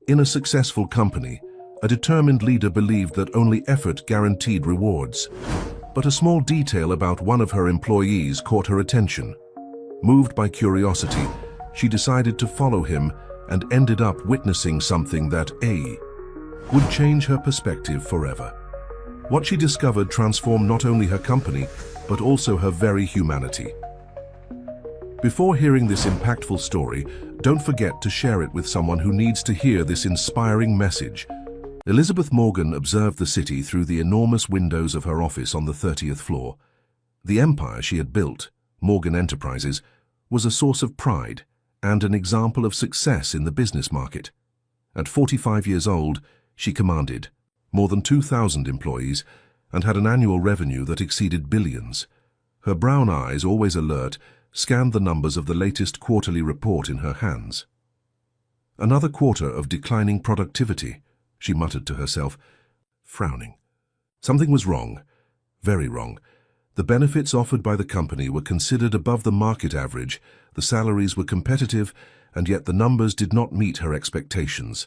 In a successful company, a determined leader believed that only effort guaranteed rewards. But a small detail about one of her employees caught her attention. Moved by curiosity, she decided to follow him and ended up witnessing something that would change her perspective forever. What she discovered transformed not only her company, but also her very humanity. Before hearing this impactful story, don't forget to share it with someone who needs to hear this inspiring message. Elizabeth Morgan observed the city through the enormous windows of her office on the 30th floor. The empire she had built, Morgan Enterprises, was a source of pride and an example of success in the business market. At 45 years old, she commanded more than 2,000 employees and had an annual revenue that exceeded billions. Her brown eyes, always alert, scanned the numbers of the latest quarterly report in her hands. Another quarter of declining productivity, she muttered to herself, frowning. Something was wrong, very wrong. The benefits offered by the company were considered above the market average, the salaries were competitive, and yet the numbers did not meet her expectations.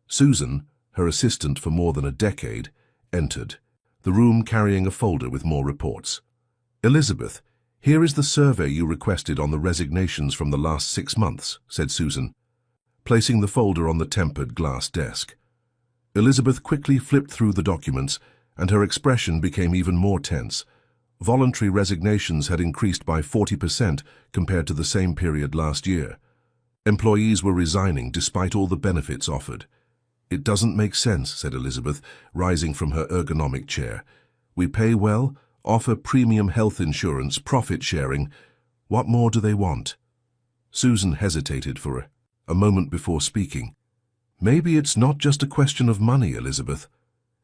Susan, her assistant for more than a decade, entered, the room carrying a folder with more reports. "Elizabeth, here is the survey you requested on the resignations from the last 6 months," said Susan, placing the folder on the tempered glass desk. Elizabeth quickly flipped through the documents, and her expression became even more tense. Voluntary resignations had increased by 40% compared to the same period last year. Employees were resigning despite all the benefits offered. "It doesn't make sense," said Elizabeth, rising from her ergonomic chair. "We pay well, offer premium health insurance, profit sharing. What more do they want?" Susan hesitated for a moment before speaking. "Maybe it's not just a question of money, Elizabeth."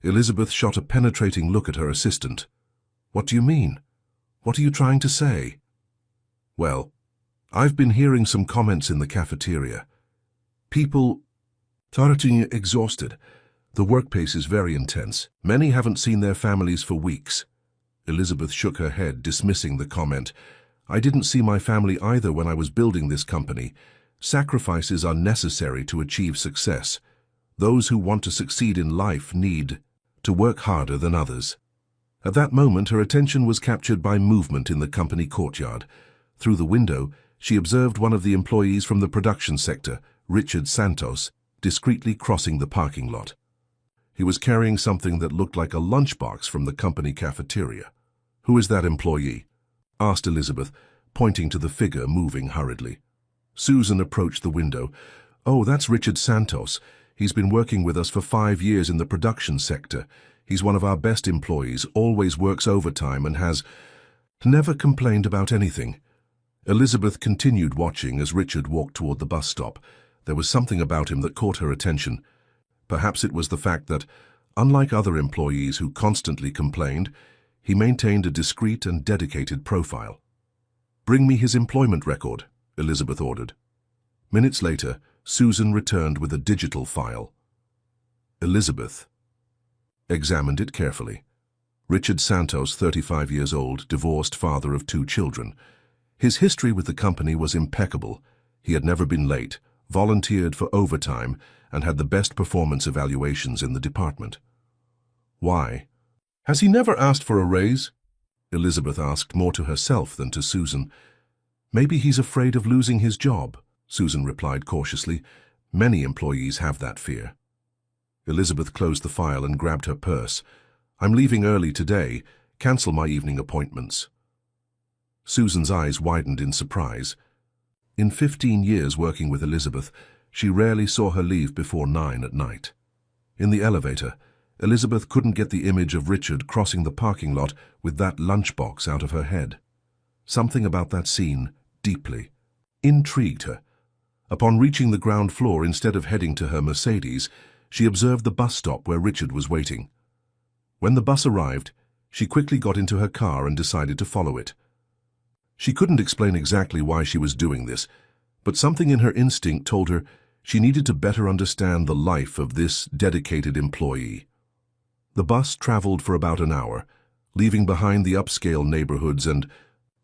Elizabeth shot a penetrating look at her assistant. "What do you mean? What are you trying to say?" "Well, I've been hearing some comments in the cafeteria. People starting exhausted. The work pace is very intense. Many haven't seen their families for weeks." Elizabeth shook her head, dismissing the comment. "I didn't see my family either when I was building this company. Sacrifices are necessary to achieve success. Those who want to succeed in life need to work harder than others." At that moment, her attention was captured by movement in the company courtyard. Through the window, she observed one of the employees from the production sector, Richard Santos, discreetly crossing the parking lot. He was carrying something that looked like a lunchbox from the company cafeteria. "Who is that employee?" asked Elizabeth, pointing to the figure moving hurriedly. Susan approached the window. "Oh, that's Richard Santos. He's been working with us for 5 years in the production sector. He's one of our best employees, always works overtime and has never complained about anything." Elizabeth continued watching as Richard walked toward the bus stop. There was something about him that caught her attention. Perhaps it was the fact that, unlike other employees who constantly complained, he maintained a discreet and dedicated profile. "Bring me his employment record," Elizabeth ordered. Minutes later, Susan returned with a digital file. Elizabeth examined it carefully. Richard Santos, 35 years old, divorced, father of 2 children. His history with the company was impeccable. He had never been late, volunteered for overtime, and had the best performance evaluations in the department. "Why? Has he never asked for a raise?" Elizabeth asked, more to herself than to Susan. "Maybe he's afraid of losing his job," Susan replied cautiously. "Many employees have that fear." Elizabeth closed the file and grabbed her purse. "I'm leaving early today. Cancel my evening appointments." Susan's eyes widened in surprise. In 15 years working with Elizabeth, she rarely saw her leave before 9 at night. In the elevator, Elizabeth couldn't get the image of Richard crossing the parking lot with that lunchbox out of her head. Something about that scene deeply intrigued her. Upon reaching the ground floor, instead of heading to her Mercedes, she observed the bus stop where Richard was waiting. When the bus arrived, she quickly got into her car and decided to follow it. She couldn't explain exactly why she was doing this, but something in her instinct told her she needed to better understand the life of this dedicated employee. The bus traveled for about an hour, leaving behind the upscale neighborhoods and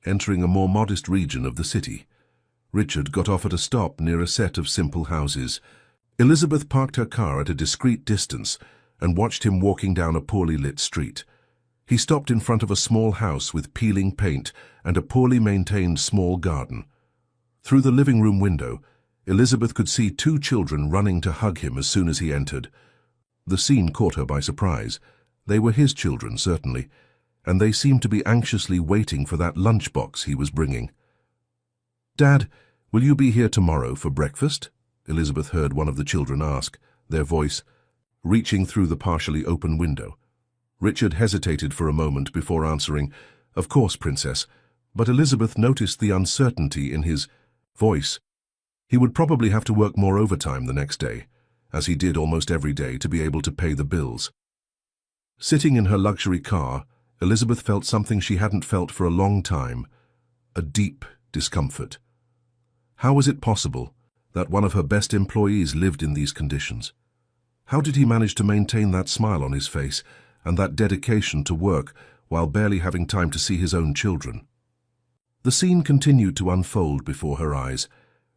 entering a more modest region of the city. Richard got off at a stop near a set of simple houses. Elizabeth parked her car at a discreet distance and watched him walking down a poorly lit street. He stopped in front of a small house with peeling paint and a poorly maintained small garden. Through the living room window, Elizabeth could see two children running to hug him as soon as he entered. The scene caught her by surprise. They were his children, certainly, and they seemed to be anxiously waiting for that lunchbox he was bringing. "Dad, will you be here tomorrow for breakfast?" Elizabeth heard one of the children ask, their voice reaching through the partially open window. Richard hesitated for a moment before answering, "Of course, Princess," but Elizabeth noticed the uncertainty in his voice. He would probably have to work more overtime the next day, as he did almost every day, to be able to pay the bills. Sitting in her luxury car, Elizabeth felt something she hadn't felt for a long time, a deep discomfort. How was it possible that one of her best employees lived in these conditions? How did he manage to maintain that smile on his face and that dedication to work while barely having time to see his own children? The scene continued to unfold before her eyes,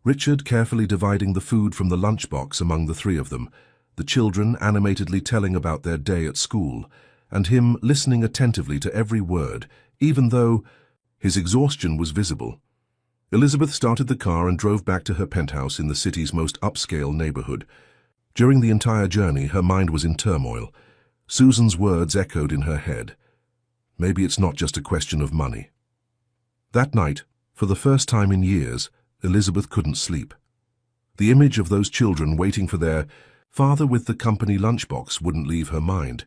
Richard carefully dividing the food from the lunchbox among the three of them, the children animatedly telling about their day at school, and him listening attentively to every word, even though his exhaustion was visible. Elizabeth started the car and drove back to her penthouse in the city's most upscale neighborhood. During the entire journey, her mind was in turmoil. Susan's words echoed in her head. Maybe it's not just a question of money. That night, for the first time in years, Elizabeth couldn't sleep. The image of those children waiting for their father with the company lunchbox wouldn't leave her mind.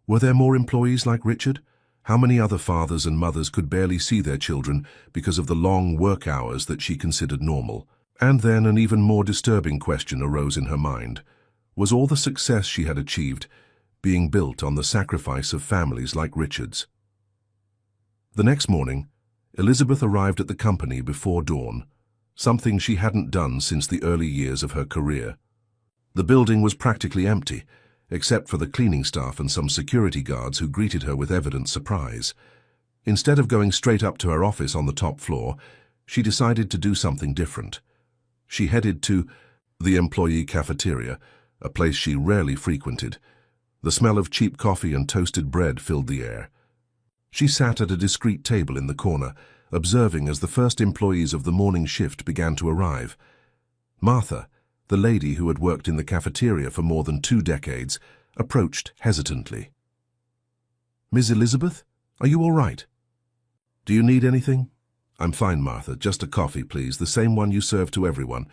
Were there more employees like Richard? How many other fathers and mothers could barely see their children because of the long work hours that she considered normal? And then an even more disturbing question arose in her mind. Was all the success she had achieved being built on the sacrifice of families like Richard's? The next morning, Elizabeth arrived at the company before dawn, something she hadn't done since the early years of her career. The building was practically empty, except for the cleaning staff and some security guards who greeted her with evident surprise. Instead of going straight up to her office on the top floor, she decided to do something different. She headed to the employee cafeteria, a place she rarely frequented. The smell of cheap coffee and toasted bread filled the air. She sat at a discreet table in the corner, observing as the first employees of the morning shift began to arrive. Martha, the lady who had worked in the cafeteria for more than 2 decades, approached hesitantly. "Miss Elizabeth, are you all right? Do you need anything?" "I'm fine, Martha. Just a coffee, please, the same one you serve to everyone."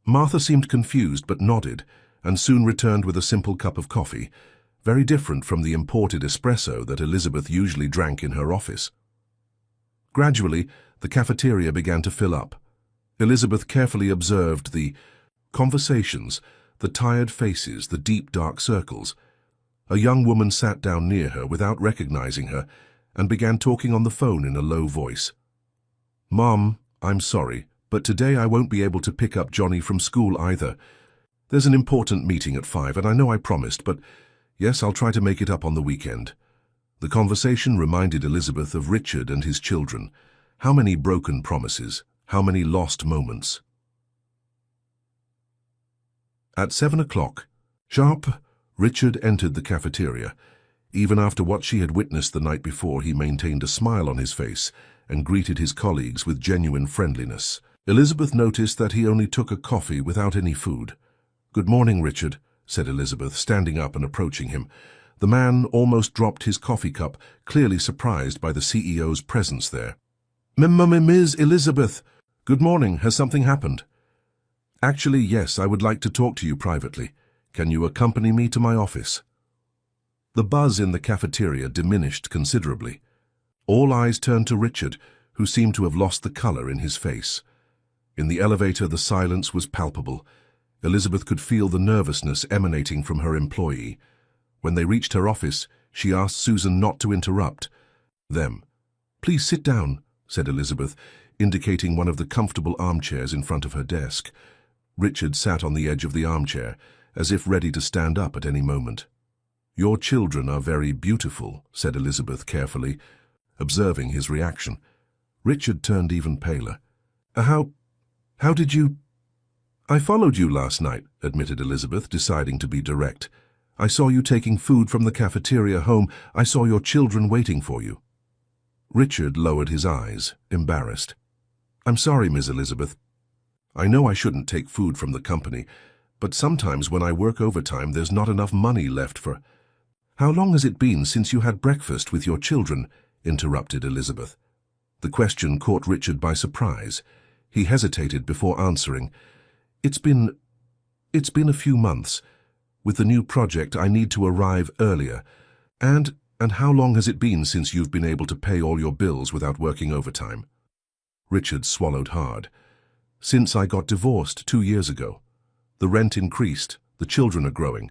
Martha seemed confused but nodded, and soon returned with a simple cup of coffee, very different from the imported espresso that Elizabeth usually drank in her office. Gradually, the cafeteria began to fill up. Elizabeth carefully observed the conversations, the tired faces, the deep dark circles. A young woman sat down near her without recognizing her and began talking on the phone in a low voice. "Mom, I'm sorry, but today I won't be able to pick up Johnny from school either. There's an important meeting at 5, and I know I promised, but yes, I'll try to make it up on the weekend." The conversation reminded Elizabeth of Richard and his children. How many broken promises, how many lost moments. At 7 o'clock, sharp, Richard entered the cafeteria. Even after what she had witnessed the night before, he maintained a smile on his face and greeted his colleagues with genuine friendliness. Elizabeth noticed that he only took a coffee without any food. "Good morning, Richard," said Elizabeth, standing up and approaching him. The man almost dropped his coffee cup, clearly surprised by the CEO's presence there. "Ms. Elizabeth, good morning. Has something happened?" "Actually, yes, I would like to talk to you privately. Can you accompany me to my office?" The buzz in the cafeteria diminished considerably. All eyes turned to Richard, who seemed to have lost the color in his face. In the elevator, the silence was palpable. Elizabeth could feel the nervousness emanating from her employee. When they reached her office, she asked Susan not to interrupt them. "Please sit down," said Elizabeth, indicating one of the comfortable armchairs in front of her desk. Richard sat on the edge of the armchair, as if ready to stand up at any moment. "Your children are very beautiful," said Elizabeth carefully, observing his reaction. Richard turned even paler. How did you—" I followed you last night, admitted Elizabeth, deciding to be direct. I saw you taking food from the cafeteria home. I saw your children waiting for you. Richard lowered his eyes, embarrassed. I'm sorry, Miss Elizabeth. I know I shouldn't take food from the company, but sometimes when I work overtime there's not enough money left for— How long has it been since you had breakfast with your children? Interrupted Elizabeth. The question caught Richard by surprise. He hesitated before answering. It's been a few months. With the new project I need to arrive earlier. And how long has it been since you've been able to pay all your bills without working overtime? Richard swallowed hard. Since I got divorced 2 years ago. The rent increased, the children are growing.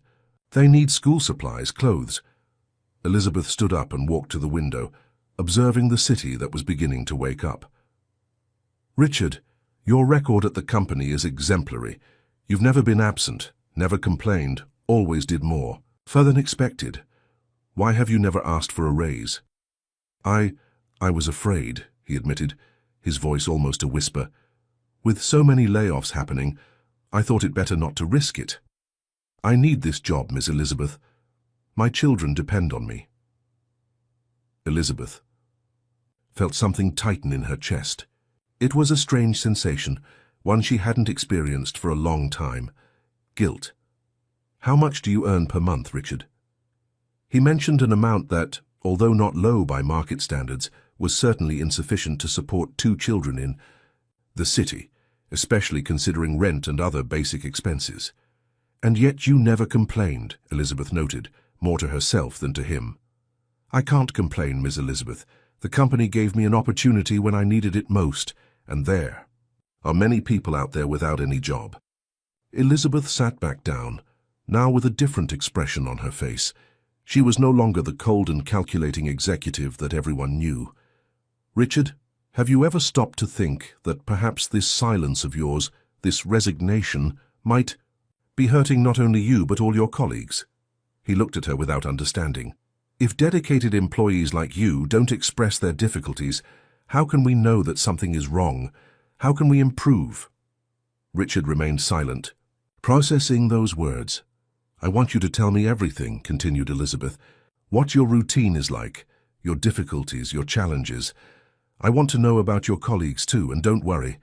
They need school supplies, clothes. Elizabeth stood up and walked to the window, observing the city that was beginning to wake up. Richard, your record at the company is exemplary. You've never been absent, never complained, always did more, further than expected. Why have you never asked for a raise? I was afraid, he admitted, his voice almost a whisper. With so many layoffs happening, I thought it better not to risk it. I need this job, Miss Elizabeth. My children depend on me. Elizabeth felt something tighten in her chest. It was a strange sensation, one she hadn't experienced for a long time. Guilt. How much do you earn per month, Richard? He mentioned an amount that, although not low by market standards, was certainly insufficient to support 2 children in the city, especially considering rent and other basic expenses. And yet you never complained, Elizabeth noted, more to herself than to him. I can't complain, Miss Elizabeth. The company gave me an opportunity when I needed it most, and there are many people out there without any job. Elizabeth sat back down, now with a different expression on her face. She was no longer the cold and calculating executive that everyone knew. Richard, have you ever stopped to think that perhaps this silence of yours, this resignation, might be hurting not only you but all your colleagues? He looked at her without understanding. If dedicated employees like you don't express their difficulties, how can we know that something is wrong? How can we improve? Richard remained silent, processing those words. I want you to tell me everything, continued Elizabeth. What your routine is like, your difficulties, your challenges. I want to know about your colleagues too, and don't worry.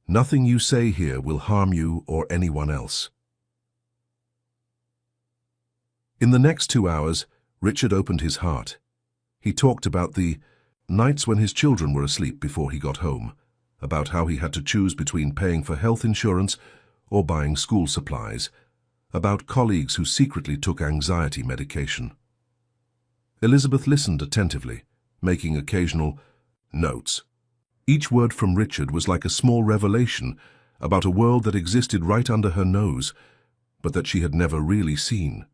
Nothing you say here will harm you or anyone else. In the next 2 hours, Richard opened his heart. He talked about the nights when his children were asleep before he got home, about how he had to choose between paying for health insurance or buying school supplies, about colleagues who secretly took anxiety medication. Elizabeth listened attentively, making occasional notes. Each word from Richard was like a small revelation about a world that existed right under her nose, but that she had never really seen.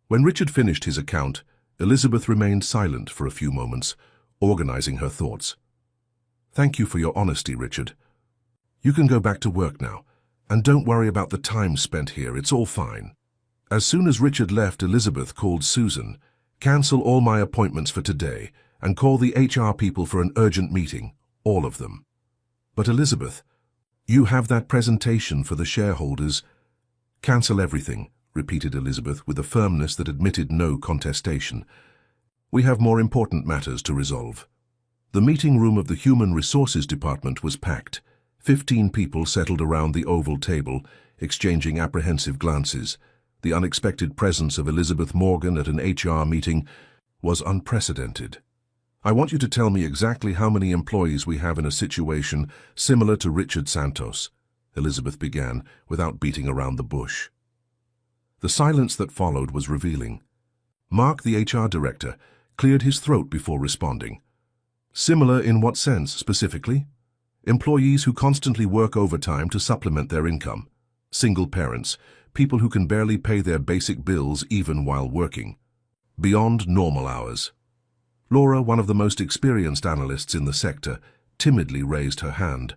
When Richard finished his account, Elizabeth remained silent for a few moments, organizing her thoughts. Thank you for your honesty, Richard. You can go back to work now, and don't worry about the time spent here, it's all fine. As soon as Richard left, Elizabeth called Susan. Cancel all my appointments for today, and call the HR people for an urgent meeting, all of them. But Elizabeth, you have that presentation for the shareholders. Cancel everything, repeated Elizabeth with a firmness that admitted no contestation. We have more important matters to resolve. The meeting room of the Human Resources Department was packed. 15 people settled around the oval table, exchanging apprehensive glances. The unexpected presence of Elizabeth Morgan at an HR meeting was unprecedented. I want you to tell me exactly how many employees we have in a situation similar to Richard Santos, Elizabeth began, without beating around the bush. The silence that followed was revealing. Mark, the HR director, cleared his throat before responding. Similar in what sense, specifically? Employees who constantly work overtime to supplement their income. Single parents, people who can barely pay their basic bills even while working. Beyond normal hours. Laura, one of the most experienced analysts in the sector, timidly raised her hand.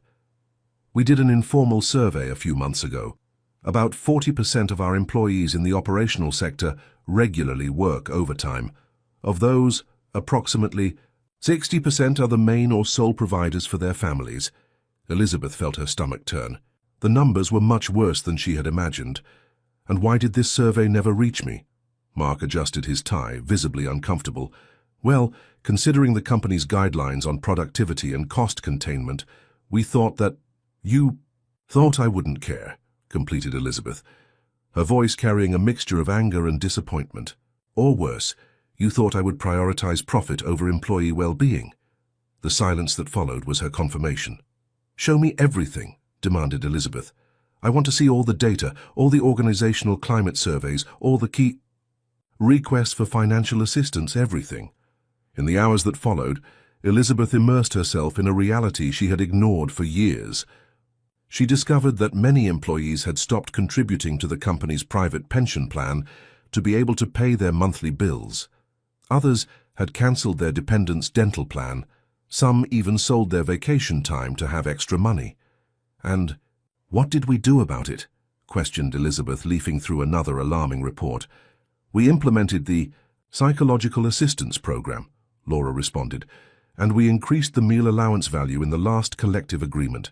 We did an informal survey a few months ago. About 40% of our employees in the operational sector regularly work overtime. Of those, approximately 60% are the main or sole providers for their families. Elizabeth felt her stomach turn. The numbers were much worse than she had imagined. And why did this survey never reach me? Mark adjusted his tie, visibly uncomfortable. Well, considering the company's guidelines on productivity and cost containment, we thought that... You thought I wouldn't care, completed Elizabeth, her voice carrying a mixture of anger and disappointment. Or worse, you thought I would prioritize profit over employee well-being. The silence that followed was her confirmation. Show me everything, demanded Elizabeth. I want to see all the data, all the organizational climate surveys, all the key requests for financial assistance, everything. In the hours that followed, Elizabeth immersed herself in a reality she had ignored for years. She discovered that many employees had stopped contributing to the company's private pension plan to be able to pay their monthly bills. Others had cancelled their dependents' dental plan. Some even sold their vacation time to have extra money. And what did we do about it? Questioned Elizabeth, leafing through another alarming report. We implemented the psychological assistance program, Laura responded, and we increased the meal allowance value in the last collective agreement.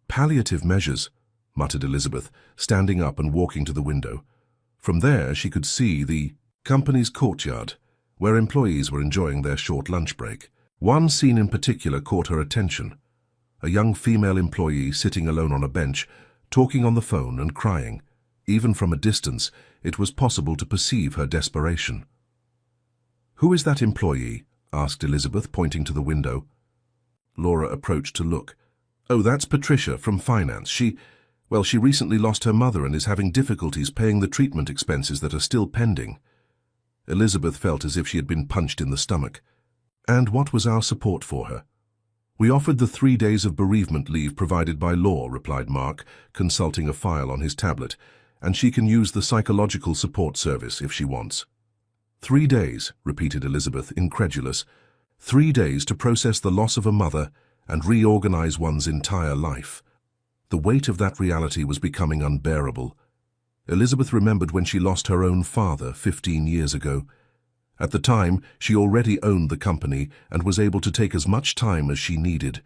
Palliative measures, muttered Elizabeth, standing up and walking to the window. From there she could see the company's courtyard, where employees were enjoying their short lunch break. One scene in particular caught her attention. A young female employee sitting alone on a bench, talking on the phone and crying. Even from a distance, it was possible to perceive her desperation. "Who is that employee?" asked Elizabeth, pointing to the window. Laura approached to look. "Oh, that's Patricia from finance. She recently lost her mother and is having difficulties paying the treatment expenses that are still pending." Elizabeth felt as if she had been punched in the stomach. "And what was our support for her?" "We offered the 3 days of bereavement leave provided by law," replied Mark, consulting a file on his tablet, "and she can use the psychological support service if she wants." 3 days, repeated Elizabeth, incredulous. 3 days to process the loss of a mother and reorganize one's entire life. The weight of that reality was becoming unbearable. Elizabeth remembered when she lost her own father 15 years ago. At the time, she already owned the company and was able to take as much time as she needed.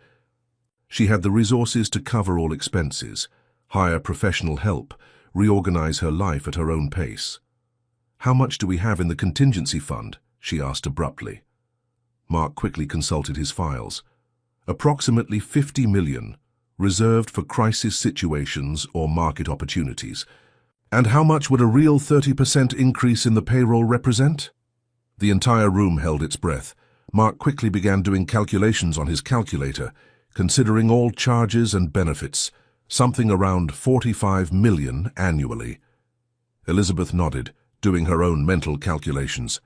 She had the resources to cover all expenses, hire professional help, reorganize her life at her own pace. "How much do we have in the contingency fund?" she asked abruptly. Mark quickly consulted his files. "Approximately 50 million, reserved for crisis situations or market opportunities. And how much would a real 30% increase in the payroll represent?" The entire room held its breath. Mark quickly began doing calculations on his calculator, considering all charges and benefits, something around 45 million annually. Elizabeth nodded, doing her own mental calculations.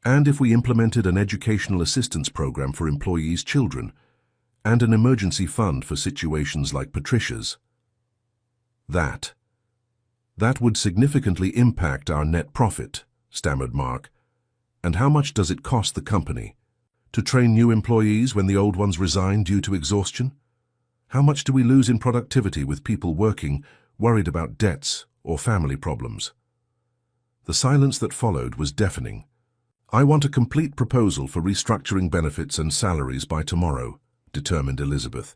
"And if we implemented an educational assistance program for employees' children, and an emergency fund for situations like Patricia's?" That would significantly impact our net profit," stammered Mark. "And how much does it cost the company? To train new employees when the old ones resign due to exhaustion? How much do we lose in productivity with people working, worried about debts or family problems?" The silence that followed was deafening. "I want a complete proposal for restructuring benefits and salaries by tomorrow," determined Elizabeth.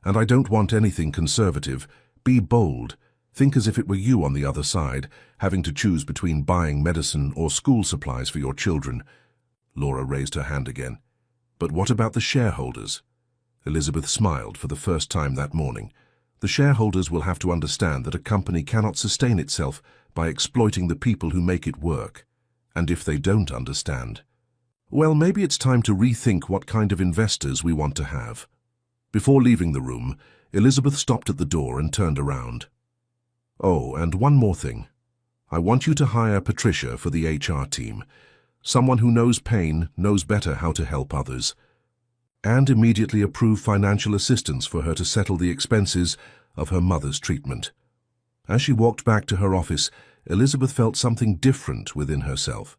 "And I don't want anything conservative. Be bold. Think as if it were you on the other side, having to choose between buying medicine or school supplies for your children." Laura raised her hand again. "But what about the shareholders?" Elizabeth smiled for the first time that morning. "The shareholders will have to understand that a company cannot sustain itself by exploiting the people who make it work. And if they don't understand, well, maybe it's time to rethink what kind of investors we want to have." Before leaving the room, Elizabeth stopped at the door and turned around. "Oh, and one more thing. I want you to hire Patricia for the HR team, someone who knows pain, knows better how to help others, and immediately approve financial assistance for her to settle the expenses of her mother's treatment." As she walked back to her office, Elizabeth felt something different within herself.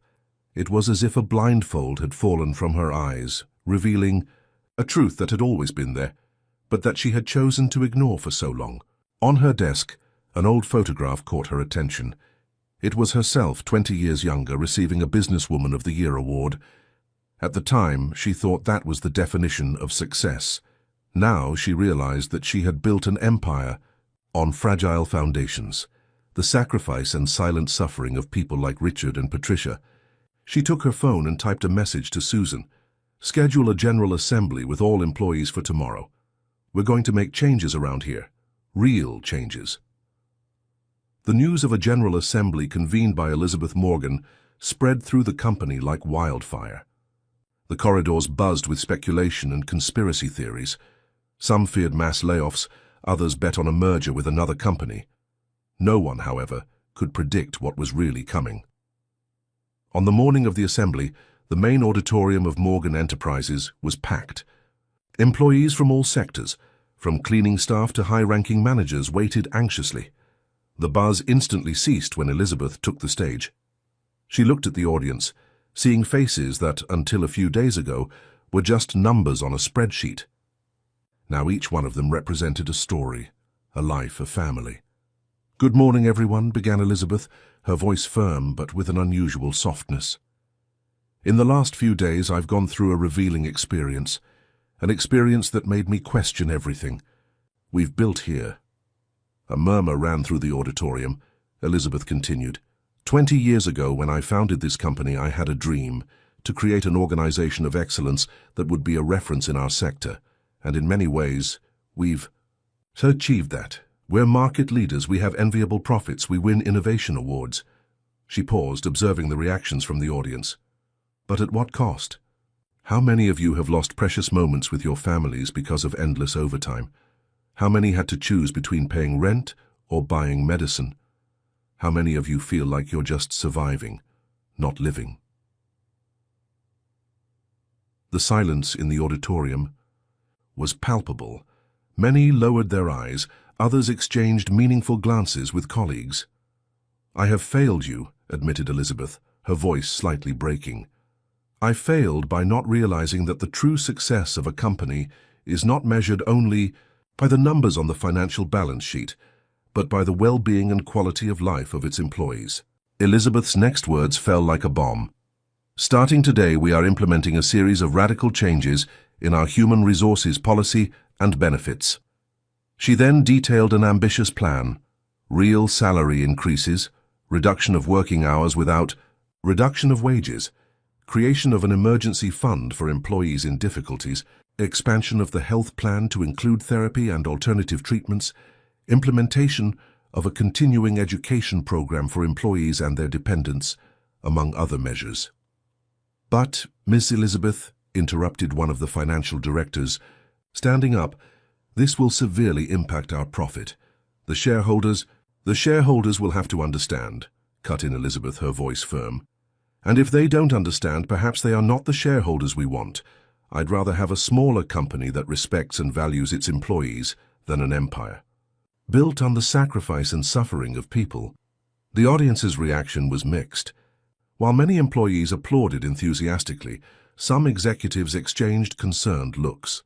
It was as if a blindfold had fallen from her eyes, revealing a truth that had always been there, but that she had chosen to ignore for so long. On her desk, an old photograph caught her attention. It was herself, 20 years younger, receiving a Businesswoman of the Year award. At the time, she thought that was the definition of success. Now she realized that she had built an empire, On fragile foundations, the sacrifice and silent suffering of people like Richard and Patricia. She took her phone and typed a message to Susan. Schedule a general assembly with all employees for tomorrow. We're going to make changes around here. Real changes. The news of a general assembly convened by Elizabeth Morgan spread through the company like wildfire. The corridors buzzed with speculation and conspiracy theories. Some feared mass layoffs, others bet on a merger with another company. No one, however, could predict what was really coming. On the morning of the assembly, the main auditorium of Morgan Enterprises was packed. Employees from all sectors, from cleaning staff to high-ranking managers, waited anxiously. The buzz instantly ceased when Elizabeth took the stage. She looked at the audience, seeing faces that, until a few days ago, were just numbers on a spreadsheet. Now each one of them represented a story, a life, a family. "Good morning, everyone," began Elizabeth, her voice firm but with an unusual softness. "In the last few days I've gone through a revealing experience, an experience that made me question everything we've built here." A murmur ran through the auditorium. Elizabeth continued. 20 years ago, when I founded this company, I had a dream to create an organization of excellence that would be a reference in our sector. And in many ways, we've achieved that. We're market leaders, we have enviable profits, we win innovation awards. She paused, observing the reactions from the audience. But at what cost? How many of you have lost precious moments with your families because of endless overtime? How many had to choose between paying rent or buying medicine? How many of you feel like you're just surviving, not living? The silence in the auditorium was palpable. Many lowered their eyes, others exchanged meaningful glances with colleagues. "I have failed you," admitted Elizabeth, her voice slightly breaking. "I failed by not realizing that the true success of a company is not measured only by the numbers on the financial balance sheet, but by the well-being and quality of life of its employees." Elizabeth's next words fell like a bomb. "Starting today, we are implementing a series of radical changes in our human resources policy and benefits." She then detailed an ambitious plan: real salary increases, reduction of working hours without reduction of wages, creation of an emergency fund for employees in difficulties, expansion of the health plan to include therapy and alternative treatments, implementation of a continuing education program for employees and their dependents, among other measures. "But, Miss Elizabeth," interrupted one of the financial directors, standing up, "this will severely impact our profit. The shareholders will have to understand," cut in Elizabeth, her voice firm. "And if they don't understand, perhaps they are not the shareholders we want. I'd rather have a smaller company that respects and values its employees than an empire built on the sacrifice and suffering of people." The audience's reaction was mixed. While many employees applauded enthusiastically, some executives exchanged concerned looks.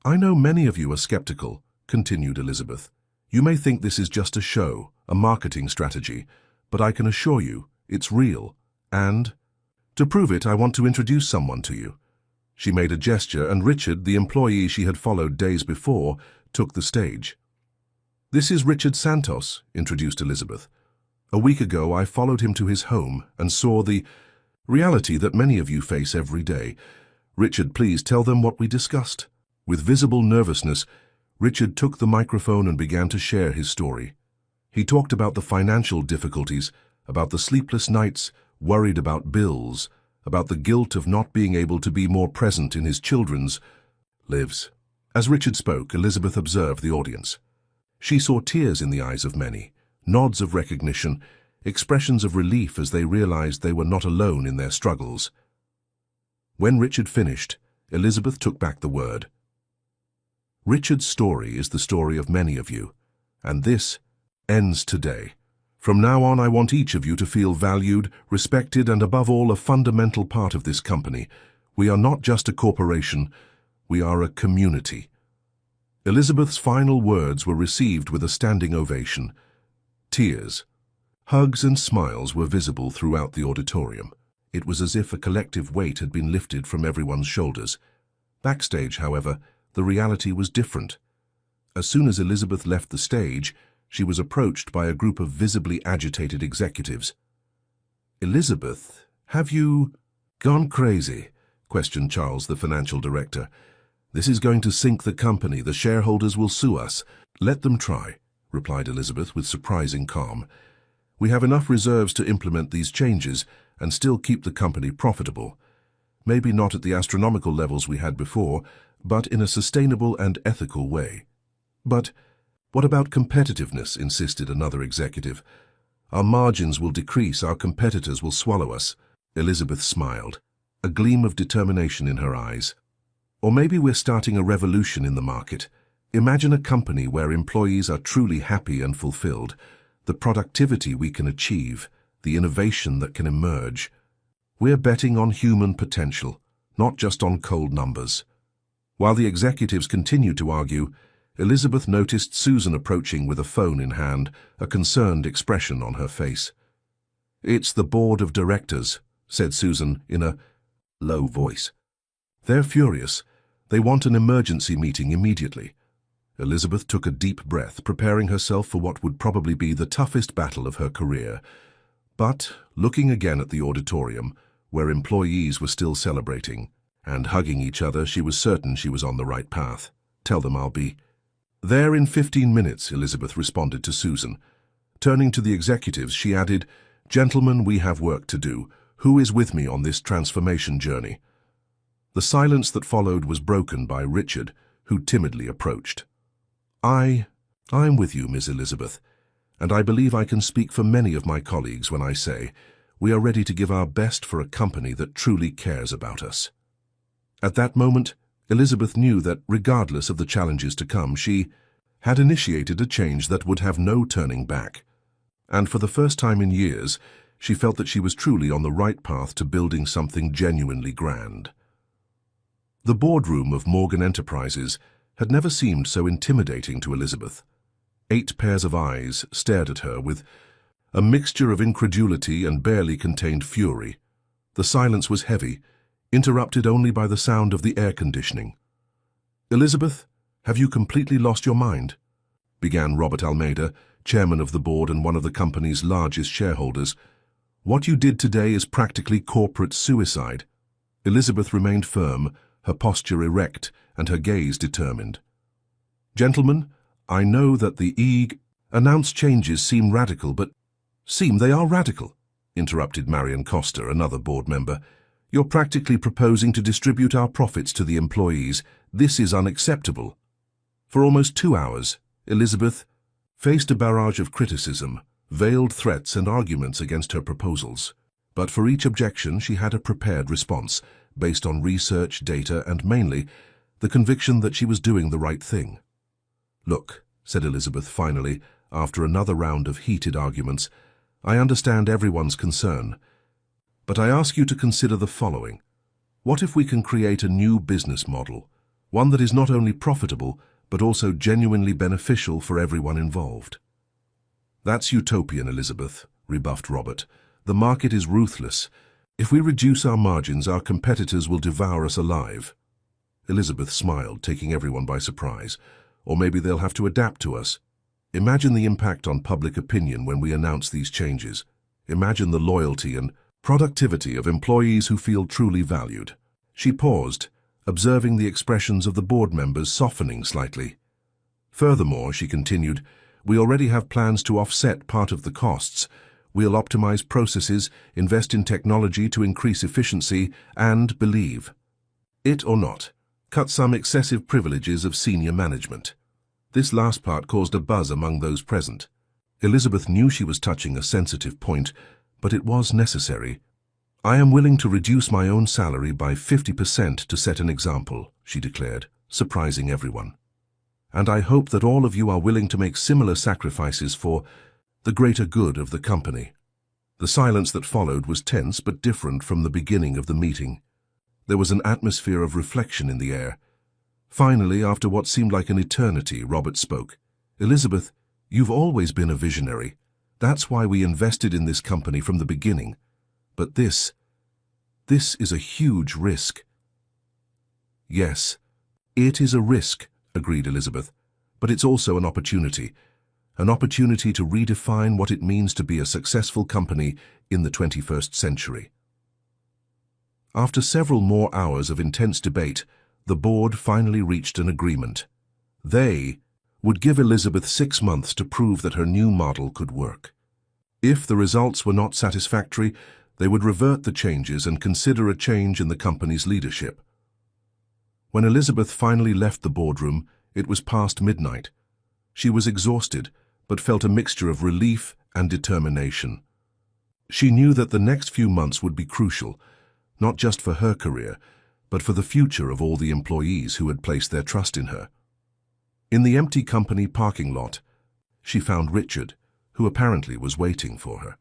"I know many of you are skeptical," continued Elizabeth. "You may think this is just a show, a marketing strategy, but I can assure you it's real. And to prove it, I want to introduce someone to you." She made a gesture, and Richard, the employee she had followed days before, took the stage. "This is Richard Santos," introduced Elizabeth. "A week ago, I followed him to his home and saw the reality that many of you face every day. Richard, please tell them what we discussed." With visible nervousness, Richard took the microphone and began to share his story. He talked about the financial difficulties, about the sleepless nights, worried about bills, about the guilt of not being able to be more present in his children's lives. As Richard spoke, Elizabeth observed the audience. She saw tears in the eyes of many, nods of recognition, expressions of relief as they realized they were not alone in their struggles. When Richard finished, Elizabeth took back the word. "Richard's story is the story of many of you, and this ends today. From now on, I want each of you to feel valued, respected, and above all, a fundamental part of this company. We are not just a corporation, we are a community." Elizabeth's final words were received with a standing ovation. Tears, hugs, and smiles were visible throughout the auditorium. It was as if a collective weight had been lifted from everyone's shoulders. Backstage, however, the reality was different. As soon as Elizabeth left the stage, she was approached by a group of visibly agitated executives. "Elizabeth, have you gone crazy?" questioned Charles, the financial director. "This is going to sink the company. The shareholders will sue us." "Let them try," replied Elizabeth with surprising calm. "We have enough reserves to implement these changes and still keep the company profitable. Maybe not at the astronomical levels we had before, but in a sustainable and ethical way." "But what about competitiveness?" insisted another executive. "Our margins will decrease, our competitors will swallow us." Elizabeth smiled, a gleam of determination in her eyes. "Or maybe we're starting a revolution in the market. Imagine a company where employees are truly happy and fulfilled, the productivity we can achieve, the innovation that can emerge. We're betting on human potential, not just on cold numbers." While the executives continued to argue, Elizabeth noticed Susan approaching with a phone in hand, a concerned expression on her face. "It's the board of directors," said Susan in a low voice. "They're furious. They want an emergency meeting immediately." Elizabeth took a deep breath, preparing herself for what would probably be the toughest battle of her career. But, looking again at the auditorium, where employees were still celebrating and hugging each other, she was certain she was on the right path. "Tell them I'll be there in 15 minutes, Elizabeth responded to Susan. Turning to the executives, she added, "Gentlemen, we have work to do. Who is with me on this transformation journey?" The silence that followed was broken by Richard, who timidly approached. I'm with you, Miss Elizabeth, and I believe I can speak for many of my colleagues when I say we are ready to give our best for a company that truly cares about us." At that moment, Elizabeth knew that, regardless of the challenges to come, she had initiated a change that would have no turning back. And for the first time in years, she felt that she was truly on the right path to building something genuinely grand. The boardroom of Morgan Enterprises had never seemed so intimidating to Elizabeth. 8 pairs of eyes stared at her with a mixture of incredulity and barely contained fury. The silence was heavy, interrupted only by the sound of the air conditioning. "Elizabeth, have you completely lost your mind?" began Robert Almeida, chairman of the board and one of the company's largest shareholders. "What you did today is practically corporate suicide." Elizabeth remained firm, her posture erect and her gaze determined. "Gentlemen, I know that the announced changes seem radical, but they are radical," interrupted Marion Costa, another board member. "You're practically proposing to distribute our profits to the employees. This is unacceptable." For almost 2 hours, Elizabeth faced a barrage of criticism, veiled threats and arguments against her proposals. But for each objection, she had a prepared response, based on research, data, and mainly the conviction that she was doing the right thing. "Look," said Elizabeth finally, after another round of heated arguments, "I understand everyone's concern, but I ask you to consider the following. What if we can create a new business model, one that is not only profitable, but also genuinely beneficial for everyone involved?" "That's utopian, Elizabeth," rebuffed Robert. "The market is ruthless. If we reduce our margins, our competitors will devour us alive." Elizabeth smiled, taking everyone by surprise. "Or maybe they'll have to adapt to us. Imagine the impact on public opinion when we announce these changes. Imagine the loyalty and productivity of employees who feel truly valued." She paused, observing the expressions of the board members softening slightly. "Furthermore," she continued, "we already have plans to offset part of the costs. We'll optimize processes, invest in technology to increase efficiency, and, believe it or not, cut some excessive privileges of senior management." This last part caused a buzz among those present. Elizabeth knew she was touching a sensitive point, but it was necessary. "I am willing to reduce my own salary by 50% to set an example," she declared, surprising everyone. "And I hope that all of you are willing to make similar sacrifices for the greater good of the company." The silence that followed was tense but different from the beginning of the meeting. There was an atmosphere of reflection in the air. Finally, after what seemed like an eternity, Robert spoke. "Elizabeth, you've always been a visionary. That's why we invested in this company from the beginning. But this is a huge risk." "Yes, it is a risk," agreed Elizabeth, "but it's also an opportunity. an opportunity to redefine what it means to be a successful company in the 21st century. After several more hours of intense debate, the board finally reached an agreement. They would give Elizabeth 6 months to prove that her new model could work. If the results were not satisfactory, they would revert the changes and consider a change in the company's leadership. When Elizabeth finally left the boardroom, it was past midnight. She was exhausted, but felt a mixture of relief and determination. She knew that the next few months would be crucial, not just for her career, but for the future of all the employees who had placed their trust in her. In the empty company parking lot, she found Richard, who apparently was waiting for her.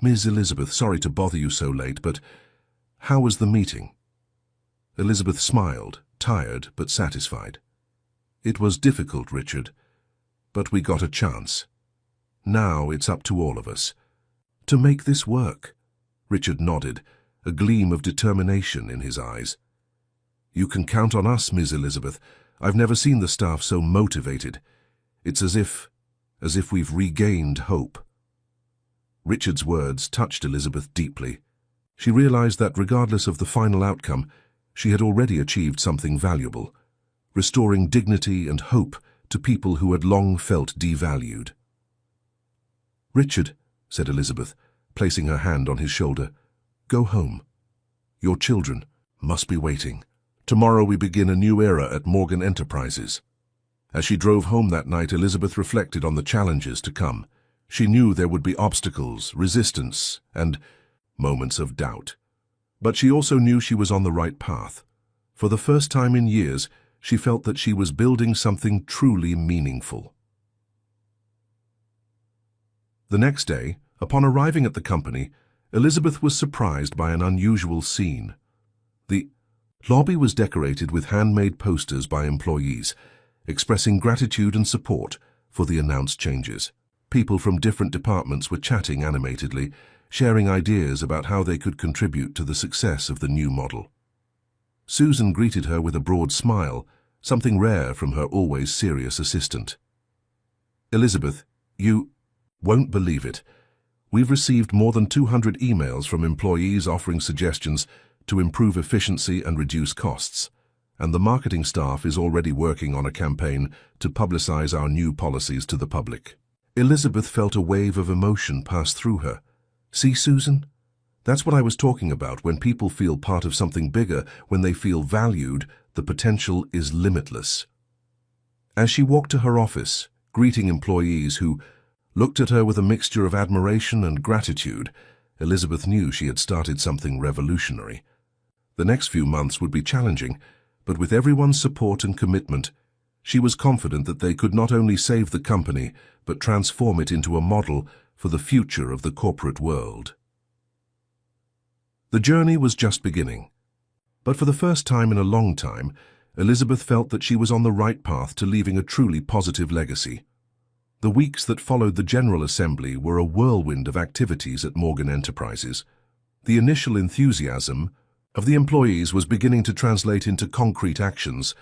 "Ms. Elizabeth, sorry to bother you so late, but how was the meeting?" Elizabeth smiled, tired but satisfied. "It was difficult, Richard, but we got a chance. Now it's up to all of us to make this work." Richard nodded, a gleam of determination in his eyes. "You can count on us, Ms. Elizabeth. I've never seen the staff so motivated. It's as if we've regained hope." Richard's words touched Elizabeth deeply. She realized that regardless of the final outcome, she had already achieved something valuable, restoring dignity and hope to people who had long felt devalued. "Richard," said Elizabeth, placing her hand on his shoulder, "go home. Your children must be waiting. Tomorrow we begin a new era at Morgan Enterprises." As she drove home that night, Elizabeth reflected on the challenges to come. She knew there would be obstacles, resistance, and moments of doubt. But she also knew she was on the right path. For the first time in years, she felt that she was building something truly meaningful. The next day, upon arriving at the company, Elizabeth was surprised by an unusual scene. The lobby was decorated with handmade posters by employees, expressing gratitude and support for the announced changes. People from different departments were chatting animatedly, sharing ideas about how they could contribute to the success of the new model. Susan greeted her with a broad smile, something rare from her always serious assistant. "Elizabeth, you won't believe it. We've received more than 200 emails from employees offering suggestions to improve efficiency and reduce costs, and the marketing staff is already working on a campaign to publicize our new policies to the public." Elizabeth felt a wave of emotion pass through her. "See, Susan? That's what I was talking about. When people feel part of something bigger, when they feel valued, the potential is limitless." As she walked to her office, greeting employees who looked at her with a mixture of admiration and gratitude, Elizabeth knew she had started something revolutionary. The next few months would be challenging, but with everyone's support and commitment, she was confident that they could not only save the company, but transform it into a model for the future of the corporate world. The journey was just beginning. But for the first time in a long time, Elizabeth felt that she was on the right path to leaving a truly positive legacy. The weeks that followed the General Assembly were a whirlwind of activities at Morgan Enterprises. The initial enthusiasm of the employees was beginning to translate into concrete actions,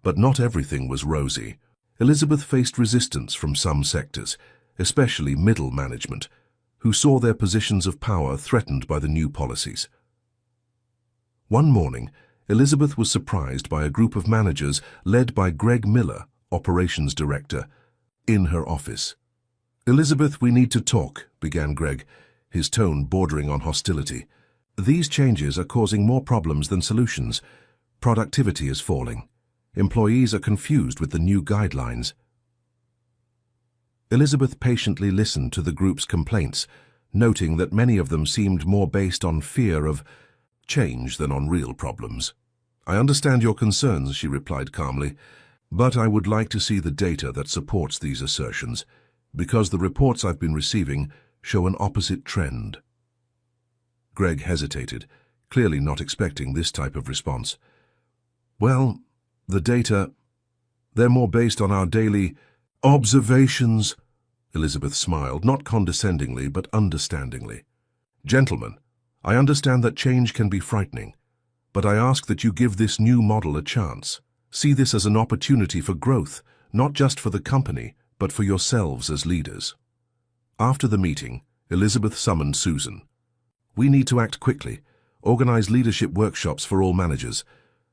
but not everything was rosy. Elizabeth faced resistance from some sectors, especially middle management, who saw their positions of power threatened by the new policies. One morning, Elizabeth was surprised by a group of managers led by Greg Miller, operations director, in her office. "Elizabeth, we need to talk," began Greg, his tone bordering on hostility. "These changes are causing more problems than solutions. Productivity is falling. Employees are confused with the new guidelines." Elizabeth patiently listened to the group's complaints, noting that many of them seemed more based on fear of change than on real problems. "I understand your concerns," she replied calmly, "but I would like to see the data that supports these assertions, because the reports I've been receiving show an opposite trend." Greg hesitated, clearly not expecting this type of response. "Well, the data, they're more based on our daily observations." Elizabeth smiled, not condescendingly but understandingly. "Gentlemen, I understand that change can be frightening, but I ask that you give this new model a chance. See this as an opportunity for growth, not just for the company, but for yourselves as leaders. After the meeting, Elizabeth summoned Susan. We need to act quickly, organize leadership workshops for all managers,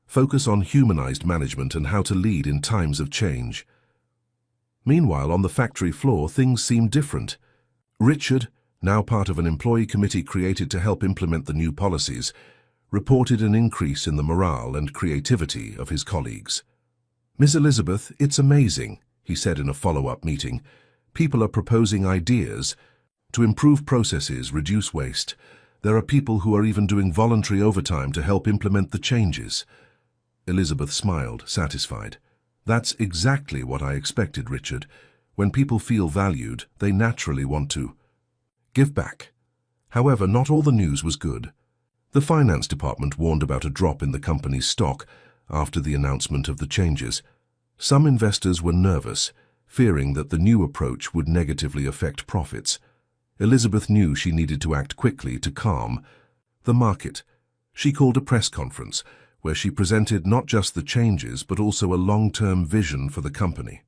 focus on humanized management and how to lead in times of change. Meanwhile, on the factory floor, things seemed different. Richard, now part of an employee committee created to help implement the new policies, reported an increase in the morale and creativity of his colleagues. "Miss Elizabeth, it's amazing," he said in a follow-up meeting. "People are proposing ideas to improve processes, reduce waste. There are people who are even doing voluntary overtime to help implement the changes." Elizabeth smiled, satisfied. "That's exactly what I expected, Richard. When people feel valued, they naturally want to give back." However, not all the news was good. The finance department warned about a drop in the company's stock after the announcement of the changes. Some investors were nervous, fearing that the new approach would negatively affect profits. Elizabeth knew she needed to act quickly to calm the market. She called a press conference where she presented not just the changes but also a long-term vision for the company.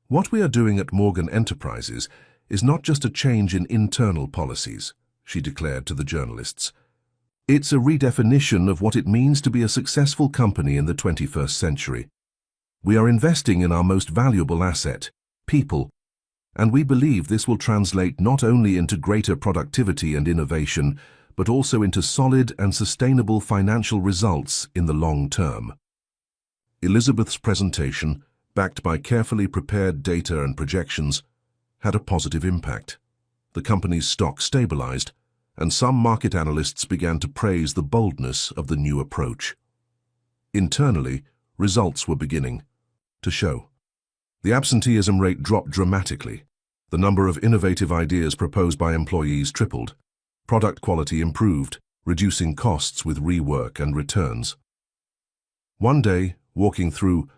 "What we are doing at Morgan Enterprises is not just a change in internal policies," she declared to the journalists. "It's a redefinition of what it means to be a successful company in the 21st century. We are investing in our most valuable asset, people, and we believe this will translate not only into greater productivity and innovation, but also into solid and sustainable financial results in the long term." Elizabeth's presentation, backed by carefully prepared data and projections, had a positive impact. The company's stock stabilized, and some market analysts began to praise the boldness of the new approach. Internally, results were beginning to show. The absenteeism rate dropped dramatically. The number of innovative ideas proposed by employees tripled. Product quality improved, reducing costs with rework and returns. One day, walking through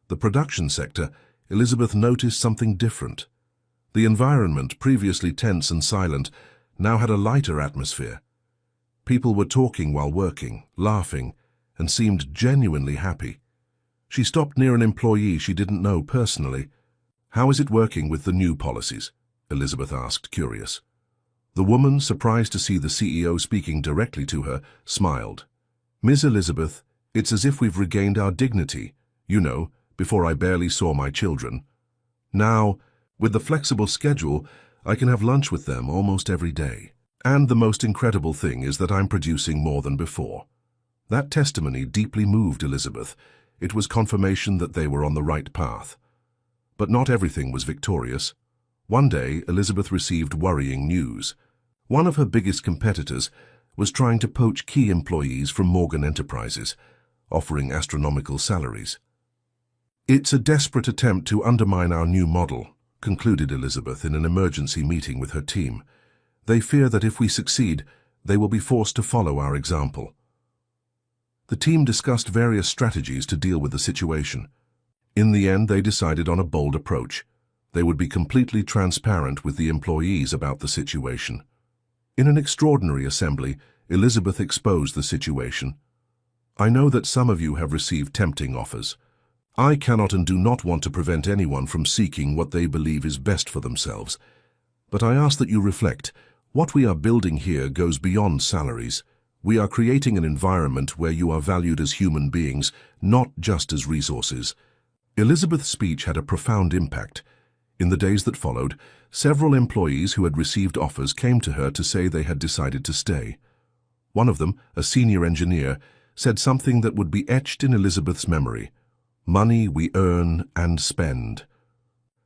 the production sector, Elizabeth noticed something different. The environment, previously tense and silent, now had a lighter atmosphere. People were talking while working, laughing, and seemed genuinely happy. She stopped near an employee she didn't know personally. "How is it working with the new policies?" Elizabeth asked, curious. The woman, surprised to see the CEO speaking directly to her, smiled. "Ms. Elizabeth, it's as if we've regained our dignity. You know, before I barely saw my children. Now, with the flexible schedule, I can have lunch with them almost every day. And the most incredible thing is that I'm producing more than before." That testimony deeply moved Elizabeth. It was confirmation that they were on the right path. But not everything was victorious. One day, Elizabeth received worrying news. One of her biggest competitors was trying to poach key employees from Morgan Enterprises, offering astronomical salaries. "It's a desperate attempt to undermine our new model," concluded Elizabeth in an emergency meeting with her team. "They fear that if we succeed, they will be forced to follow our example." The team discussed various strategies to deal with the situation. In the end, they decided on a bold approach. They would be completely transparent with the employees about the situation. In an extraordinary assembly, Elizabeth exposed the situation. "I know that some of you have received tempting offers. I cannot and do not want to prevent anyone from seeking what they believe is best for themselves. But I ask that you reflect. What we are building here goes beyond salaries. We are creating an environment where you are valued as human beings, not just as resources." Elizabeth's speech had a profound impact. In the days that followed, several employees who had received offers came to her to say they had decided to stay. One of them, a senior engineer, said something that would be etched in Elizabeth's memory. "Money we earn and spend.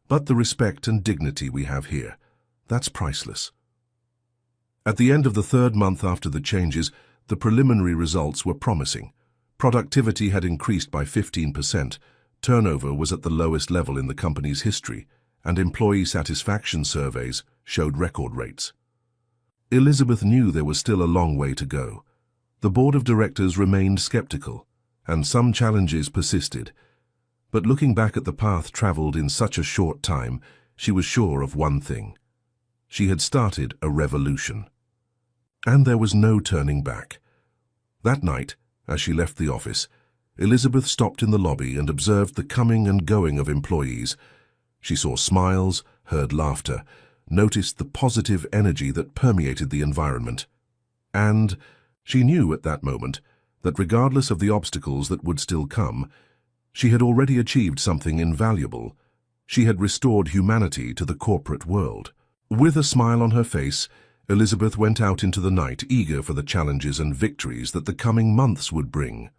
But the respect and dignity we have here, that's priceless." At the end of the third month after the changes, the preliminary results were promising. Productivity had increased by 15%, turnover was at the lowest level in the company's history, and employee satisfaction surveys showed record rates. Elizabeth knew there was still a long way to go. The board of directors remained skeptical, and some challenges persisted. But looking back at the path traveled in such a short time, she was sure of one thing. She had started a revolution. And there was no turning back. That night, as she left the office, Elizabeth stopped in the lobby and observed the coming and going of employees. She saw smiles, heard laughter, noticed the positive energy that permeated the environment. And she knew at that moment that regardless of the obstacles that would still come, she had already achieved something invaluable. She had restored humanity to the corporate world. With a smile on her face, Elizabeth went out into the night, eager for the challenges and victories that the coming months would bring.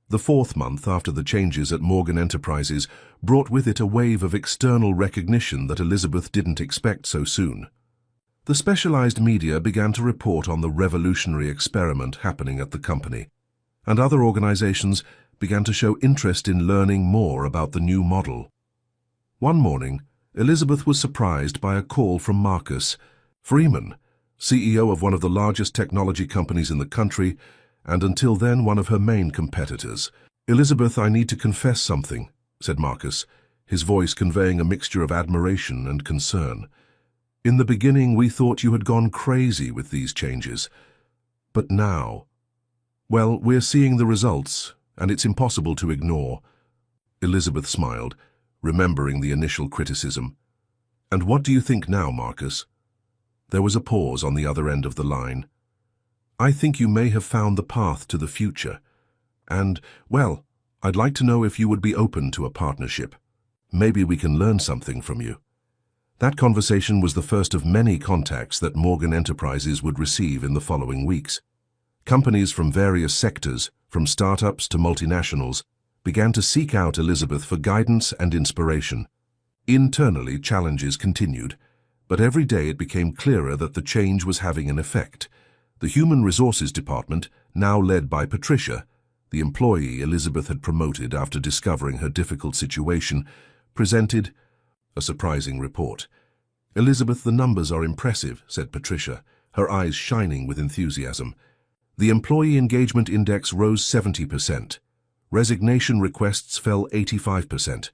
The fourth month after the changes at Morgan Enterprises brought with it a wave of external recognition that Elizabeth didn't expect so soon. The specialized media began to report on the revolutionary experiment happening at the company, and other organizations began to show interest in learning more about the new model. One morning, Elizabeth was surprised by a call from Marcus Freeman, CEO of one of the largest technology companies in the country, and until then one of her main competitors. "Elizabeth, I need to confess something," said Marcus, his voice conveying a mixture of admiration and concern. "In the beginning, we thought you had gone crazy with these changes. But now, well, we're seeing the results, and it's impossible to ignore." Elizabeth smiled, remembering the initial criticism. "And what do you think now, Marcus?" There was a pause on the other end of the line. "I think you may have found the path to the future. And, well, I'd like to know if you would be open to a partnership. Maybe we can learn something from you." That conversation was the first of many contacts that Morgan Enterprises would receive in the following weeks. Companies from various sectors, from startups to multinationals, began to seek out Elizabeth for guidance and inspiration. Internally, challenges continued, but every day it became clearer that the change was having an effect. The Human Resources Department, now led by Patricia, the employee Elizabeth had promoted after discovering her difficult situation, presented a surprising report. "Elizabeth, the numbers are impressive," said Patricia, her eyes shining with enthusiasm. "The Employee Engagement Index rose 70%. Resignation requests fell 85%.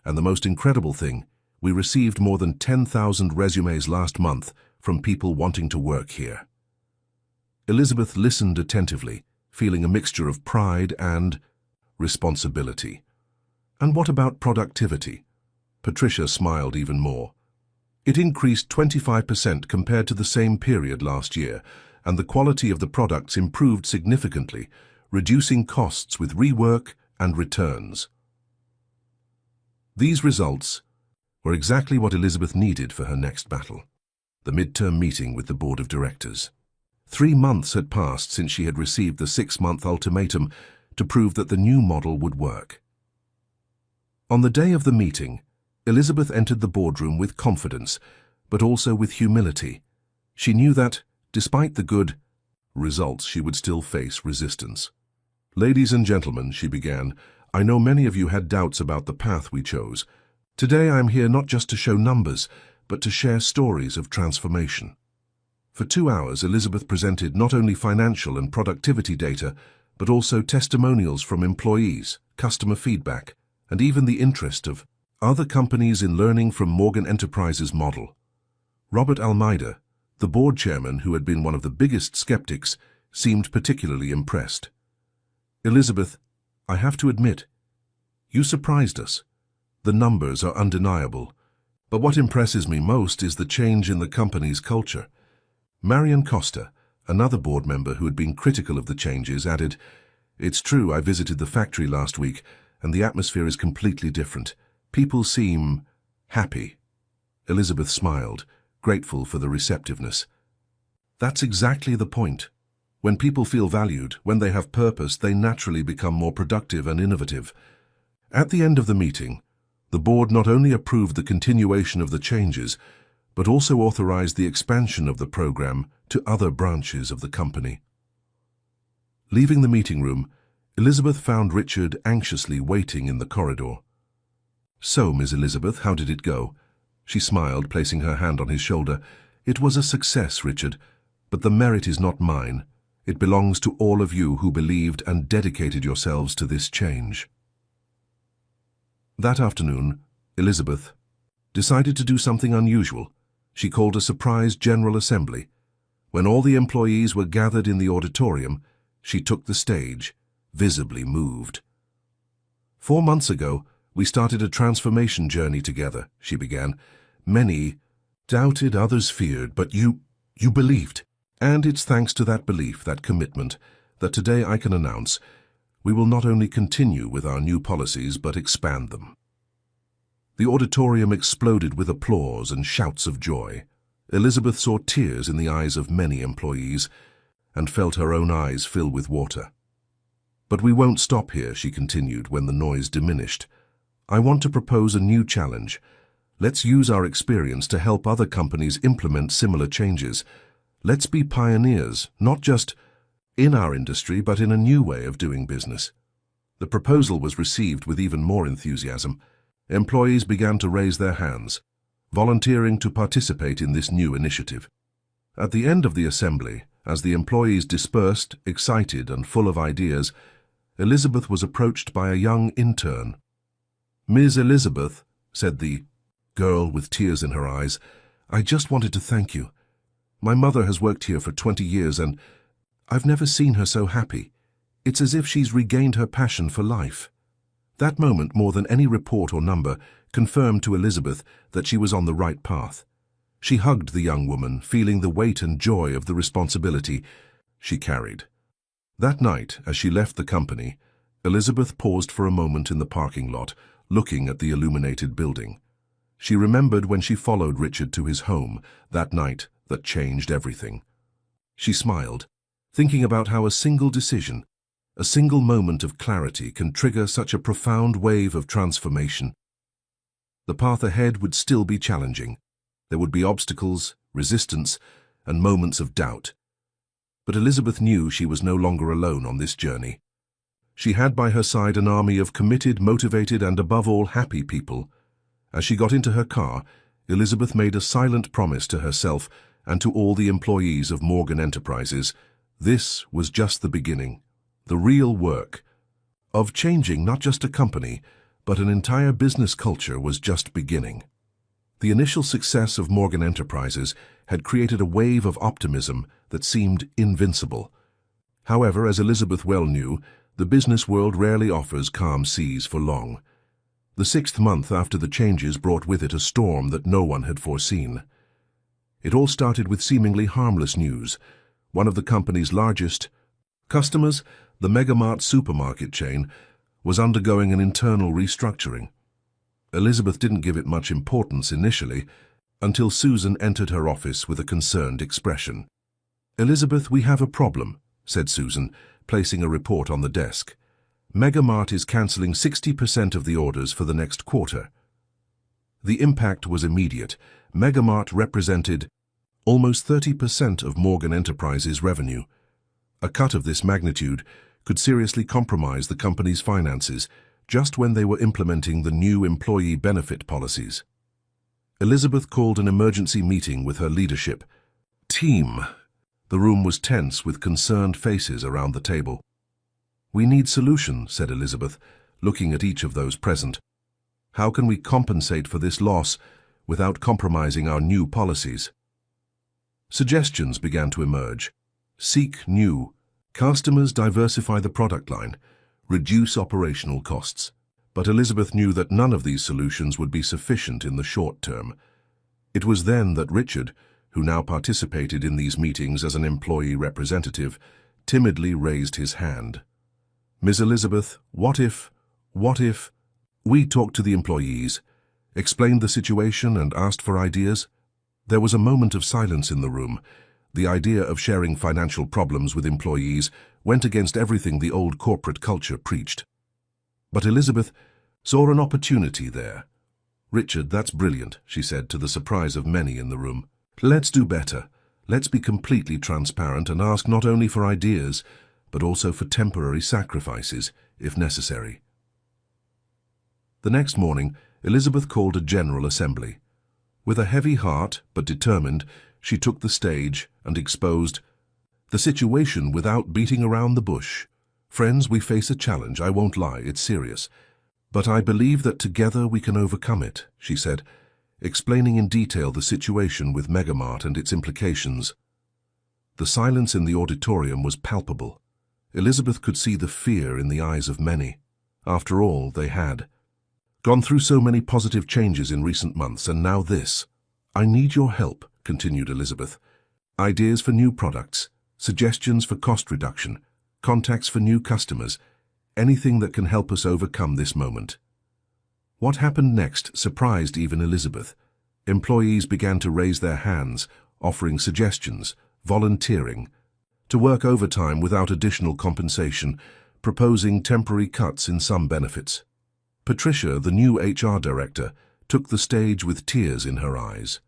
And the most incredible thing, we received more than 10,000 resumes last month from people wanting to work here." Elizabeth listened attentively, feeling a mixture of pride and responsibility. "And what about productivity?" Patricia smiled even more. "It increased 25% compared to the same period last year, and the quality of the products improved significantly, reducing costs with rework and returns." These results were exactly what Elizabeth needed for her next battle, the midterm meeting with the board of directors. 3 months had passed since she had received the 6-month ultimatum to prove that the new model would work. On the day of the meeting, Elizabeth entered the boardroom with confidence, but also with humility. She knew that, despite the good results, she would still face resistance. "Ladies and gentlemen," she began, "I know many of you had doubts about the path we chose. Today I am here not just to show numbers, but to share stories of transformation." For 2 hours, Elizabeth presented not only financial and productivity data, but also testimonials from employees, customer feedback, and even the interest of other companies in learning from Morgan Enterprises' model. Robert Almeida, the board chairman who had been one of the biggest skeptics, seemed particularly impressed. "Elizabeth, I have to admit, you surprised us. The numbers are undeniable, but what impresses me most is the change in the company's culture." Marion Costa, another board member who had been critical of the changes, added, "It's true, I visited the factory last week, and the atmosphere is completely different. People seem happy." Elizabeth smiled, grateful for the receptiveness. "That's exactly the point. When people feel valued, when they have purpose, they naturally become more productive and innovative." At the end of the meeting, the board not only approved the continuation of the changes, but also authorized the expansion of the program to other branches of the company. Leaving the meeting room, Elizabeth found Richard anxiously waiting in the corridor. "So, Miss Elizabeth, how did it go?" She smiled, placing her hand on his shoulder. "It was a success, Richard, but the merit is not mine. It belongs to all of you who believed and dedicated yourselves to this change." That afternoon, Elizabeth decided to do something unusual. She called a surprise General Assembly. When all the employees were gathered in the auditorium, she took the stage, visibly moved. 4 months ago, We started a transformation journey together, she began. Many doubted, others feared, but you believed. And it's thanks to that belief, that commitment, that today I can announce we will not only continue with our new policies, but expand them. The auditorium exploded with applause and shouts of joy. Elizabeth saw tears in the eyes of many employees and felt her own eyes fill with water. But we won't stop here, she continued when the noise diminished. I want to propose a new challenge. Let's use our experience to help other companies implement similar changes. Let's be pioneers, not just in our industry, but in a new way of doing business. The proposal was received with even more enthusiasm. Employees began to raise their hands, volunteering to participate in this new initiative. At the end of the assembly, as the employees dispersed, excited and full of ideas, Elizabeth was approached by a young intern. "Ms. Elizabeth," said the girl with tears in her eyes, "I just wanted to thank you. My mother has worked here for 20 years and I've never seen her so happy. It's as if she's regained her passion for life." That moment, more than any report or number, confirmed to Elizabeth that she was on the right path. She hugged the young woman, feeling the weight and joy of the responsibility she carried. That night, as she left the company, Elizabeth paused for a moment in the parking lot, looking at the illuminated building. She remembered when she followed Richard to his home, that night that changed everything. She smiled, thinking about how a single decision, a single moment of clarity can trigger such a profound wave of transformation. The path ahead would still be challenging. There would be obstacles, resistance, and moments of doubt. But Elizabeth knew she was no longer alone on this journey. She had by her side an army of committed, motivated, and above all happy people. As she got into her car, Elizabeth made a silent promise to herself and to all the employees of Morgan Enterprises. This was just the beginning. The real work of changing not just a company, but an entire business culture was just beginning. The initial success of Morgan Enterprises had created a wave of optimism that seemed invincible. However, as Elizabeth well knew, the business world rarely offers calm seas for long. The 6th month after the changes brought with it a storm that no one had foreseen. It all started with seemingly harmless news. One of the company's largest customers, the Megamart supermarket chain, was undergoing an internal restructuring. Elizabeth didn't give it much importance initially, until Susan entered her office with a concerned expression. "Elizabeth, we have a problem," said Susan, placing a report on the desk. "Megamart is cancelling 60% of the orders for the next quarter." The impact was immediate. Megamart represented almost 30% of Morgan Enterprises' revenue. A cut of this magnitude could seriously compromise the company's finances just when they were implementing the new employee benefit policies. Elizabeth called an emergency meeting with her leadership team. The room was tense with concerned faces around the table. "We need solution," said Elizabeth, looking at each of those present. "How can we compensate for this loss without compromising our new policies?" Suggestions began to emerge. Seek new customers, diversify the product line, reduce operational costs. But Elizabeth knew that none of these solutions would be sufficient in the short term. It was then that Richard, who now participated in these meetings as an employee representative, timidly raised his hand. "Ms. Elizabeth, what if we talked to the employees, explained the situation and asked for ideas?" There was a moment of silence in the room. The idea of sharing financial problems with employees went against everything the old corporate culture preached. But Elizabeth saw an opportunity there. "Richard, that's brilliant," she said, to the surprise of many in the room. "Let's do better. Let's be completely transparent and ask not only for ideas, but also for temporary sacrifices, if necessary." The next morning, Elizabeth called a general assembly. With a heavy heart, but determined, she took the stage and exposed the situation without beating around the bush. "Friends, we face a challenge, I won't lie, it's serious. But I believe that together we can overcome it," she said, explaining in detail the situation with Megamart and its implications. The silence in the auditorium was palpable. Elizabeth could see the fear in the eyes of many. After all, they had Gone through so many positive changes in recent months, and now this. I need your help, continued Elizabeth. Ideas for new products, suggestions for cost reduction, contacts for new customers, anything that can help us overcome this moment. What happened next surprised even Elizabeth. Employees began to raise their hands, offering suggestions, volunteering, to work overtime without additional compensation, proposing temporary cuts in some benefits. Patricia, the new HR director, took the stage with tears in her eyes.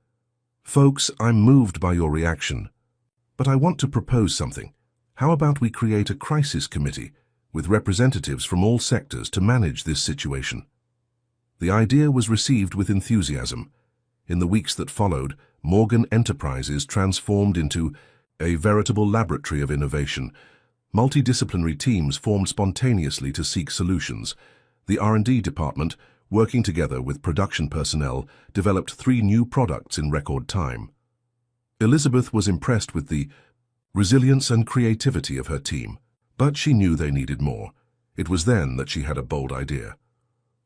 Folks, I'm moved by your reaction, but I want to propose something. How about we create a crisis committee with representatives from all sectors to manage this situation? The idea was received with enthusiasm. In the weeks that followed, Morgan Enterprises transformed into a veritable laboratory of innovation. Multidisciplinary teams formed spontaneously to seek solutions. The R&D department, working together with production personnel, developed 3 new products in record time. Elizabeth was impressed with the resilience and creativity of her team, but she knew they needed more. It was then that she had a bold idea.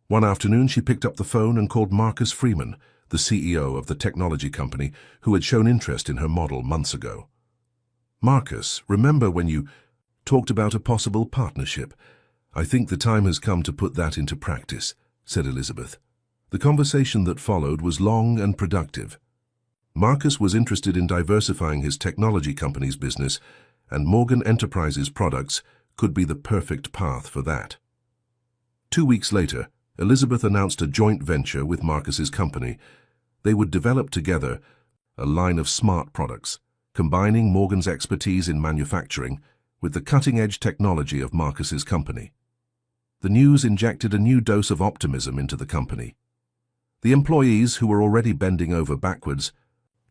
One afternoon, she picked up the phone and called Marcus Freeman, the CEO of the technology company, who had shown interest in her model months ago. Marcus, remember when you talked about a possible partnership? I think the time has come to put that into practice, said Elizabeth. The conversation that followed was long and productive. Marcus was interested in diversifying his technology company's business, and Morgan Enterprises products could be the perfect path for that. 2 weeks later, Elizabeth announced a joint venture with Marcus's company. They would develop together a line of smart products, combining Morgan's expertise in manufacturing with the cutting-edge technology of Marcus's company. The news injected a new dose of optimism into the company. The employees, who were already bending over backwards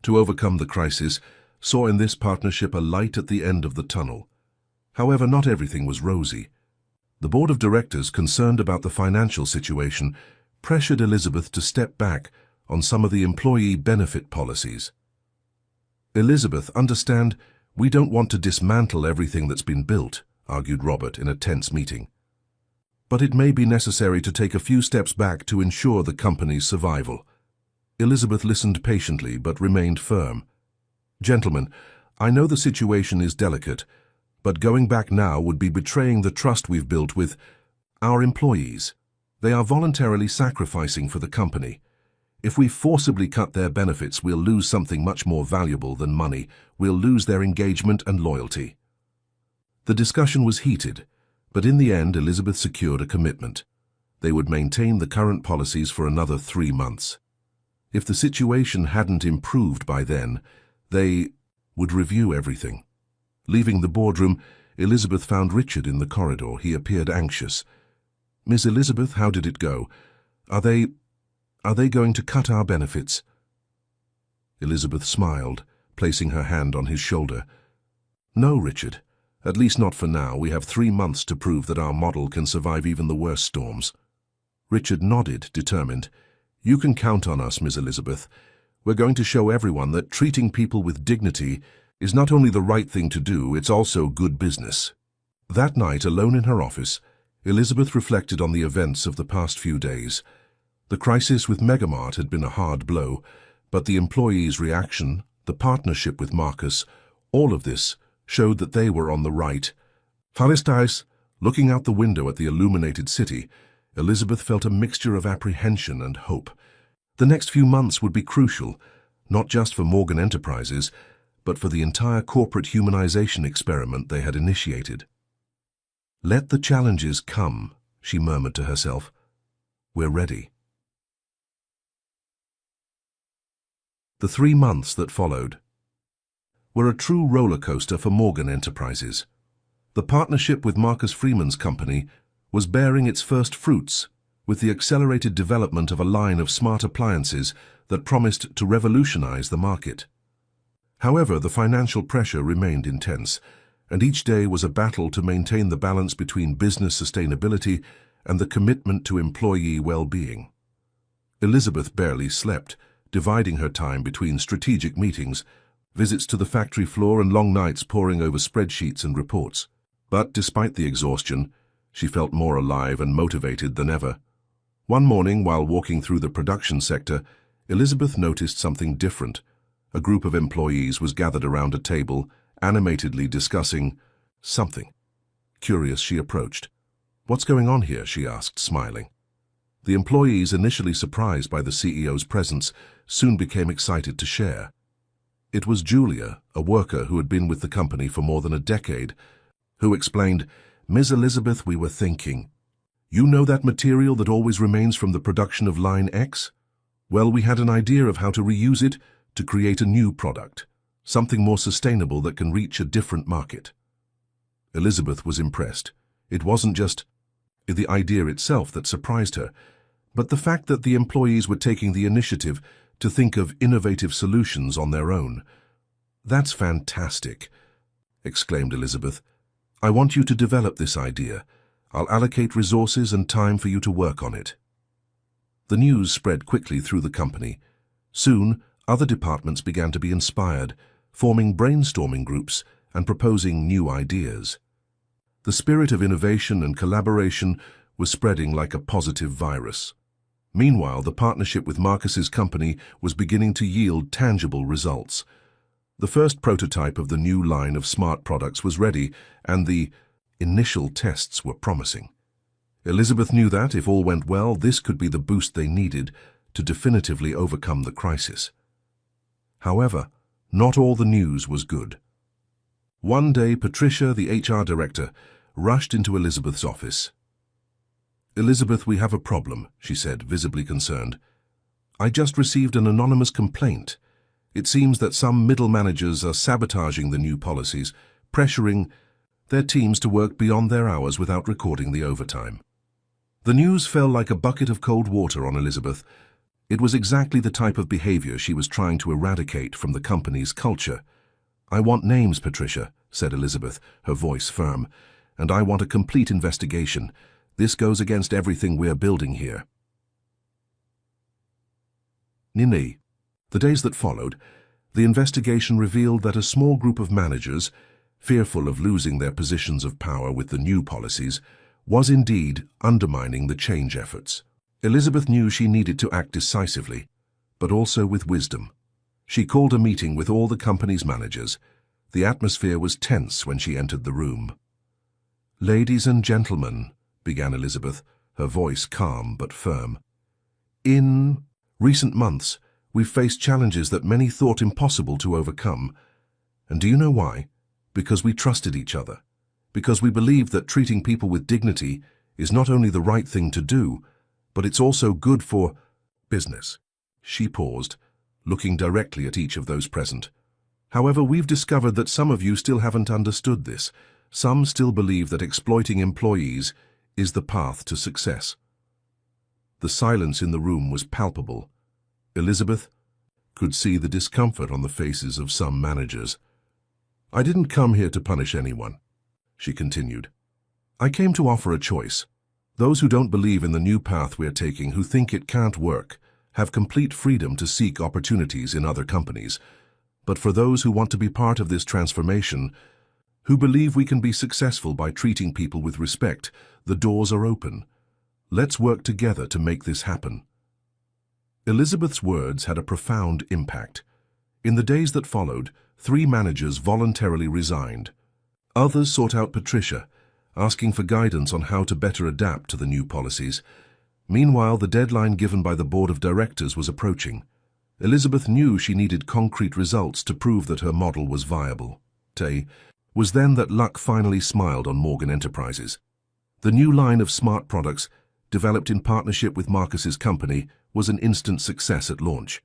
to overcome the crisis, saw in this partnership a light at the end of the tunnel. However, not everything was rosy. The board of directors, concerned about the financial situation, pressured Elizabeth to step back on some of the employee benefit policies. Elizabeth, understand, we don't want to dismantle everything that's been built, argued Robert in a tense meeting. But it may be necessary to take a few steps back to ensure the company's survival. Elizabeth listened patiently but remained firm. Gentlemen, I know the situation is delicate, but going back now would be betraying the trust we've built with our employees. They are voluntarily sacrificing for the company. If we forcibly cut their benefits, we'll lose something much more valuable than money. We'll lose their engagement and loyalty. The discussion was heated, but in the end, Elizabeth secured a commitment. They would maintain the current policies for another 3 months. If the situation hadn't improved by then, they would review everything. Leaving the boardroom, Elizabeth found Richard in the corridor. He appeared anxious. Miss Elizabeth, how did it go? Are they going to cut our benefits? Elizabeth smiled, placing her hand on his shoulder. No, Richard. At least not for now. We have 3 months to prove that our model can survive even the worst storms. Richard nodded, determined. You can count on us, Miss Elizabeth. We're going to show everyone that treating people with dignity is not only the right thing to do, it's also good business. That night, alone in her office, Elizabeth reflected on the events of the past few days. The crisis with Megamart had been a hard blow, but the employees' reaction, the partnership with Marcus, all of this showed that they were on the right. Phalistais, looking out the window at the illuminated city, Elizabeth felt a mixture of apprehension and hope. The next few months would be crucial, not just for Morgan Enterprises, but for the entire corporate humanization experiment they had initiated. Let the challenges come, she murmured to herself. We're ready. The 3 months that followed were a true roller coaster for Morgan Enterprises. The partnership with Marcus Freeman's company was bearing its first fruits with the accelerated development of a line of smart appliances that promised to revolutionize the market. However, the financial pressure remained intense, and each day was a battle to maintain the balance between business sustainability and the commitment to employee well-being. Elizabeth barely slept, dividing her time between strategic meetings, visits to the factory floor, and long nights poring over spreadsheets and reports. But despite the exhaustion, she felt more alive and motivated than ever. One morning, while walking through the production sector, Elizabeth noticed something different. A group of employees was gathered around a table, animatedly discussing something. Curious, she approached. "What's going on here?" she asked, smiling. The employees, initially surprised by the CEO's presence, soon became excited to share. It was Julia, a worker who had been with the company for more than a decade, who explained, "Ms. Elizabeth, we were thinking. You know that material that always remains from the production of line X? Well, we had an idea of how to reuse it to create a new product, something more sustainable that can reach a different market." Elizabeth was impressed. It wasn't just the idea itself that surprised her, but the fact that the employees were taking the initiative to think of innovative solutions on their own. "That's fantastic," exclaimed Elizabeth. "I want you to develop this idea. I'll allocate resources and time for you to work on it." The news spread quickly through the company. Soon, other departments began to be inspired, forming brainstorming groups and proposing new ideas. The spirit of innovation and collaboration was spreading like a positive virus. Meanwhile, the partnership with Marcus's company was beginning to yield tangible results. The first prototype of the new line of smart products was ready, and the initial tests were promising. Elizabeth knew that, if all went well, this could be the boost they needed to definitively overcome the crisis. However, not all the news was good. One day, Patricia, the HR director, rushed into Elizabeth's office. "Elizabeth, we have a problem," she said, visibly concerned. "I just received an anonymous complaint. It seems that some middle managers are sabotaging the new policies, pressuring their teams to work beyond their hours without recording the overtime." The news fell like a bucket of cold water on Elizabeth. It was exactly the type of behavior she was trying to eradicate from the company's culture. "I want names, Patricia," said Elizabeth, her voice firm, "and I want a complete investigation. This goes against everything we're building here." Nini. The days that followed, the investigation revealed that a small group of managers, fearful of losing their positions of power with the new policies, was indeed undermining the change efforts. Elizabeth knew she needed to act decisively, but also with wisdom. She called a meeting with all the company's managers. The atmosphere was tense when she entered the room. "Ladies and gentlemen," began Elizabeth, her voice calm but firm. "In recent months, we've faced challenges that many thought impossible to overcome. And do you know why? Because we trusted each other. Because we believed that treating people with dignity is not only the right thing to do, but it's also good for business." She paused, looking directly at each of those present. "However, we've discovered that some of you still haven't understood this. Some still believe that exploiting employees is the path to success." The silence in the room was palpable. Elizabeth could see the discomfort on the faces of some managers. "I didn't come here to punish anyone," she continued. "I came to offer a choice. Those who don't believe in the new path we're taking, who think it can't work, have complete freedom to seek opportunities in other companies. But for those who want to be part of this transformation, who believe we can be successful by treating people with respect, the doors are open. Let's work together to make this happen." Elizabeth's words had a profound impact. In the days that followed, 3 managers voluntarily resigned. Others sought out Patricia, asking for guidance on how to better adapt to the new policies. Meanwhile, the deadline given by the board of directors was approaching. Elizabeth knew she needed concrete results to prove that her model was viable. Was then that luck finally smiled on Morgan Enterprises. The new line of smart products, developed in partnership with Marcus's company, was an instant success at launch.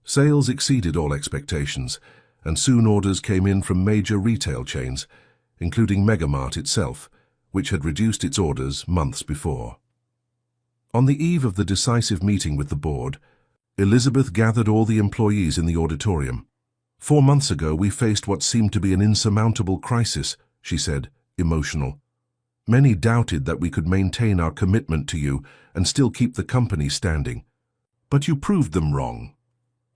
Sales exceeded all expectations, and soon orders came in from major retail chains, including Megamart itself, which had reduced its orders months before. On the eve of the decisive meeting with the board, Elizabeth gathered all the employees in the auditorium. 4 months ago, we faced what seemed to be an insurmountable crisis, she said, emotional. Many doubted that we could maintain our commitment to you and still keep the company standing. But you proved them wrong.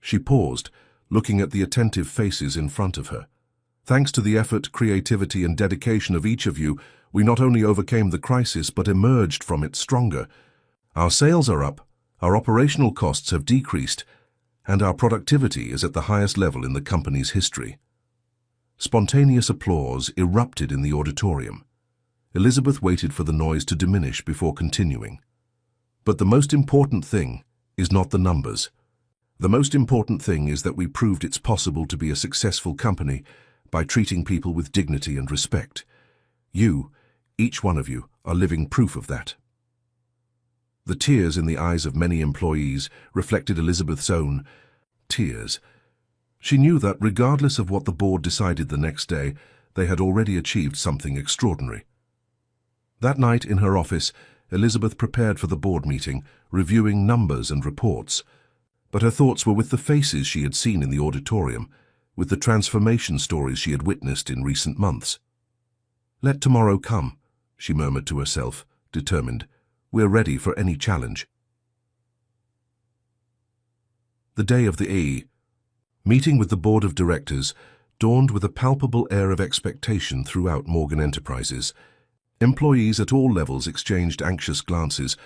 She paused, looking at the attentive faces in front of her. Thanks to the effort, creativity, and dedication of each of you, we not only overcame the crisis but emerged from it stronger. Our sales are up, our operational costs have decreased, and our productivity is at the highest level in the company's history. Spontaneous applause erupted in the auditorium. Elizabeth waited for the noise to diminish before continuing. But the most important thing is not the numbers. The most important thing is that we proved it's possible to be a successful company by treating people with dignity and respect. You, each one of you, are living proof of that. The tears in the eyes of many employees reflected Elizabeth's own tears. She knew that regardless of what the board decided the next day, they had already achieved something extraordinary. That night in her office, Elizabeth prepared for the board meeting, reviewing numbers and reports. But her thoughts were with the faces she had seen in the auditorium, with the transformation stories she had witnessed in recent months. "Let tomorrow come," she murmured to herself, determined. "We're ready for any challenge." The day of the meeting with the board of directors dawned with a palpable air of expectation throughout Morgan Enterprises. Employees at all levels exchanged anxious glances,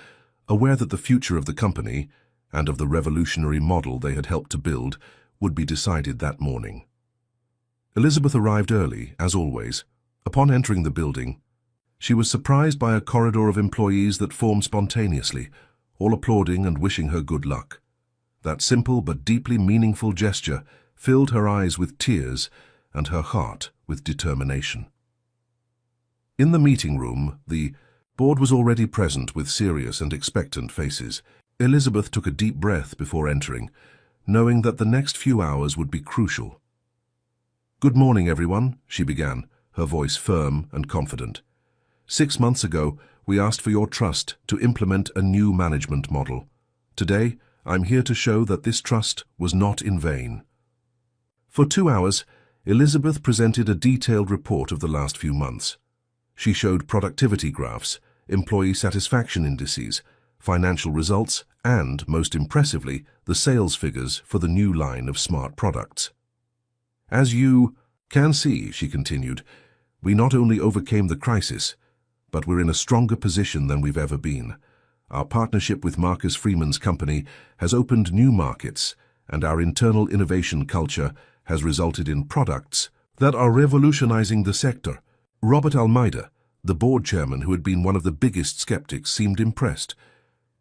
aware that the future of the company and of the revolutionary model they had helped to build would be decided that morning. Elizabeth arrived early, as always. Upon entering the building, she was surprised by a corridor of employees that formed spontaneously, all applauding and wishing her good luck. That simple but deeply meaningful gesture filled her eyes with tears and her heart with determination. In the meeting room, the board was already present with serious and expectant faces. Elizabeth took a deep breath before entering, knowing that the next few hours would be crucial. "Good morning, everyone," she began, her voice firm and confident. "6 months ago, we asked for your trust to implement a new management model. Today, I'm here to show that this trust was not in vain." For 2 hours, Elizabeth presented a detailed report of the last few months. She showed productivity graphs, employee satisfaction indices, financial results, and, most impressively, the sales figures for the new line of smart products. "As you can see," she continued, "we not only overcame the crisis, but we're in a stronger position than we've ever been. Our partnership with Marcus Freeman's company has opened new markets, and our internal innovation culture has resulted in products that are revolutionizing the sector." Robert Almeida, the board chairman who had been one of the biggest skeptics, seemed impressed.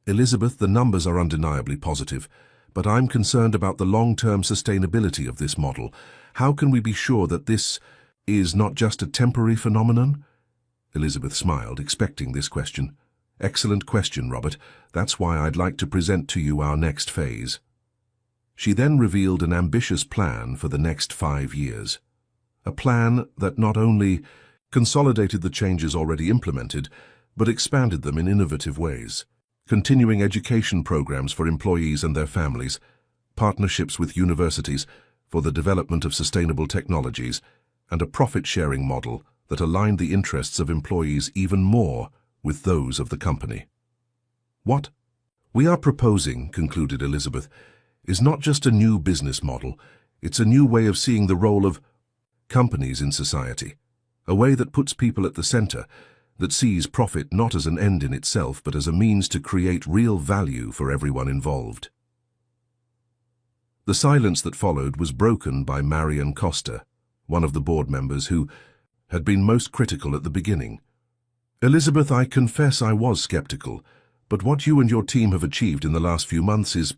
"Elizabeth, the numbers are undeniably positive, but I'm concerned about the long-term sustainability of this model. How can we be sure that this is not just a temporary phenomenon?" Elizabeth smiled, expecting this question. "Excellent question, Robert. That's why I'd like to present to you our next phase." She then revealed an ambitious plan for the next 5 years. A plan that not only consolidated the changes already implemented, but expanded them in innovative ways. Continuing education programs for employees and their families, partnerships with universities for the development of sustainable technologies, and a profit-sharing model that aligned the interests of employees even more with those of the company. "What we are proposing," concluded Elizabeth, "is not just a new business model, it's a new way of seeing the role of companies in society, a way that puts people at the center, that sees profit not as an end in itself, but as a means to create real value for everyone involved." The silence that followed was broken by Marian Costa, one of the board members who had been most critical at the beginning. "Elizabeth, I confess I was skeptical, but what you and your team have achieved in the last few months is,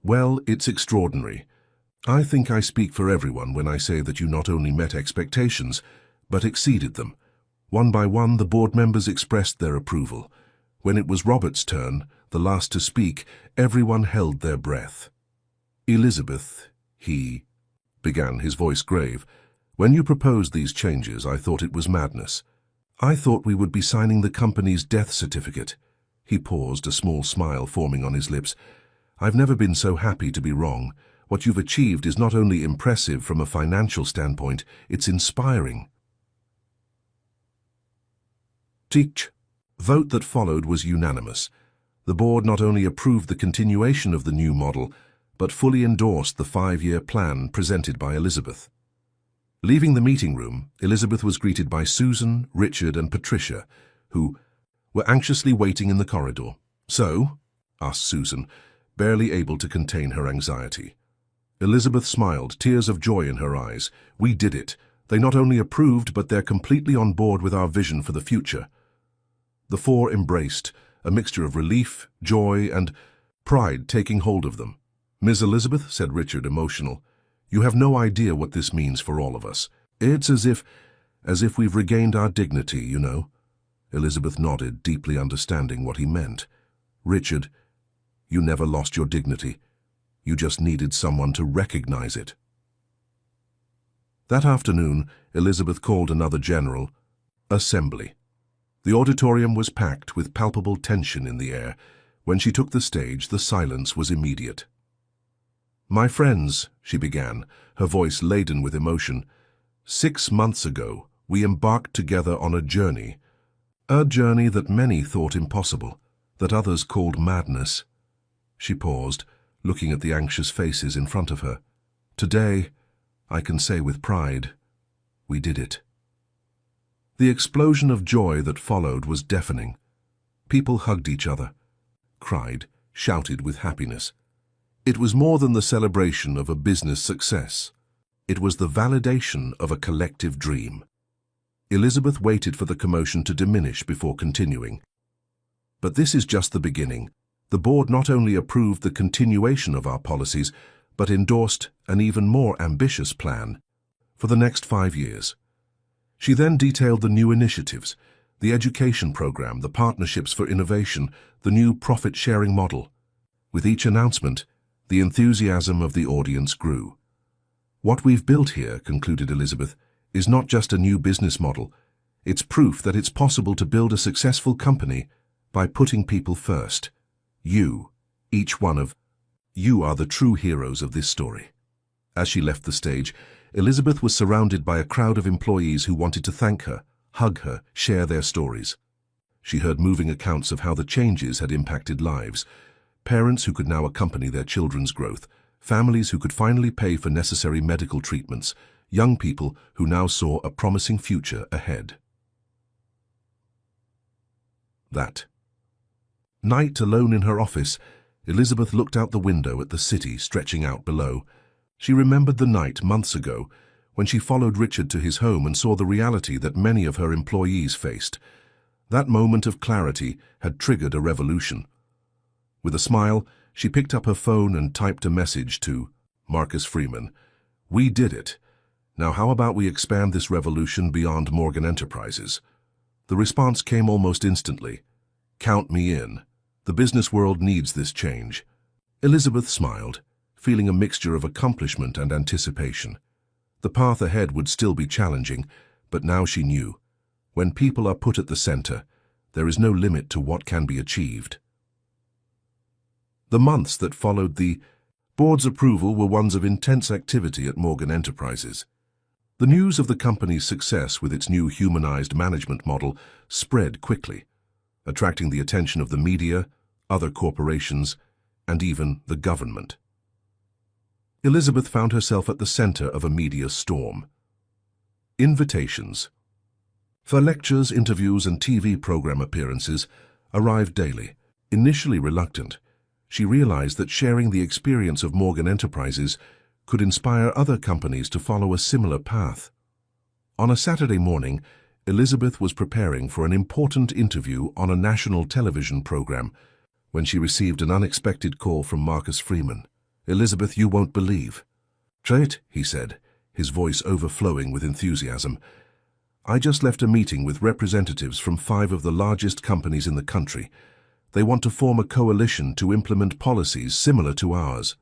well, it's extraordinary. I think I speak for everyone when I say that you not only met expectations, but exceeded them." One by one, the board members expressed their approval. When it was Robert's turn, the last to speak, everyone held their breath. "Elizabeth," he began, his voice grave, "when you proposed these changes, I thought it was madness. I thought we would be signing the company's death certificate." He paused, a small smile forming on his lips. "I've never been so happy to be wrong. What you've achieved is not only impressive from a financial standpoint, it's inspiring." The vote that followed was unanimous. The board not only approved the continuation of the new model, but fully endorsed the 5-year plan presented by Elizabeth. Leaving the meeting room, Elizabeth was greeted by Susan, Richard, and Patricia, who were anxiously waiting in the corridor. So? Asked Susan, barely able to contain her anxiety. Elizabeth smiled, tears of joy in her eyes. We did it. They not only approved, but they're completely on board with our vision for the future. The four embraced, a mixture of relief, joy, and pride taking hold of them. Ms. Elizabeth, said Richard, emotional, you have no idea what this means for all of us. It's as if we've regained our dignity, you know. Elizabeth nodded, deeply understanding what he meant. Richard, you never lost your dignity. You just needed someone to recognize it. That afternoon, Elizabeth called another general assembly. The auditorium was packed with palpable tension in the air. When she took the stage, the silence was immediate. My friends, she began, her voice laden with emotion, 6 months ago, we embarked together on a journey that many thought impossible, that others called madness. She paused, looking at the anxious faces in front of her. Today, I can say with pride, we did it. The explosion of joy that followed was deafening. People hugged each other, cried, shouted with happiness. It was more than the celebration of a business success. It was the validation of a collective dream. Elizabeth waited for the commotion to diminish before continuing. But this is just the beginning. The board not only approved the continuation of our policies, but endorsed an even more ambitious plan for the next 5 years. She then detailed the new initiatives, the education program, the partnerships for innovation, the new profit-sharing model. With each announcement, the enthusiasm of the audience grew. What we've built here, concluded Elizabeth, is not just a new business model. It's proof that it's possible to build a successful company by putting people first. You, each one of you, are the true heroes of this story. As she left the stage, Elizabeth was surrounded by a crowd of employees who wanted to thank her, hug her, share their stories. She heard moving accounts of how the changes had impacted lives, parents who could now accompany their children's growth, families who could finally pay for necessary medical treatments, young people who now saw a promising future ahead. That night, alone in her office, Elizabeth looked out the window at the city stretching out below. She remembered the night months ago when she followed Richard to his home and saw the reality that many of her employees faced. That moment of clarity had triggered a revolution. With a smile, she picked up her phone and typed a message to Marcus Freeman. We did it. Now how about we expand this revolution beyond Morgan Enterprises? The response came almost instantly. Count me in. The business world needs this change. Elizabeth smiled, feeling a mixture of accomplishment and anticipation. The path ahead would still be challenging, but now she knew. When people are put at the center, there is no limit to what can be achieved. The months that followed the board's approval were ones of intense activity at Morgan Enterprises. The news of the company's success with its new humanized management model spread quickly, attracting the attention of the media, other corporations, and even the government. Elizabeth found herself at the center of a media storm. Invitations for lectures, interviews, and TV program appearances arrived daily. Initially reluctant, she realized that sharing the experience of Morgan Enterprises could inspire other companies to follow a similar path. On a Saturday morning, Elizabeth was preparing for an important interview on a national television program when she received an unexpected call from Marcus Freeman. Elizabeth, you won't believe. Trait, he said, his voice overflowing with enthusiasm. I just left a meeting with representatives from 5 of the largest companies in the country. They want to form a coalition to implement policies similar to ours.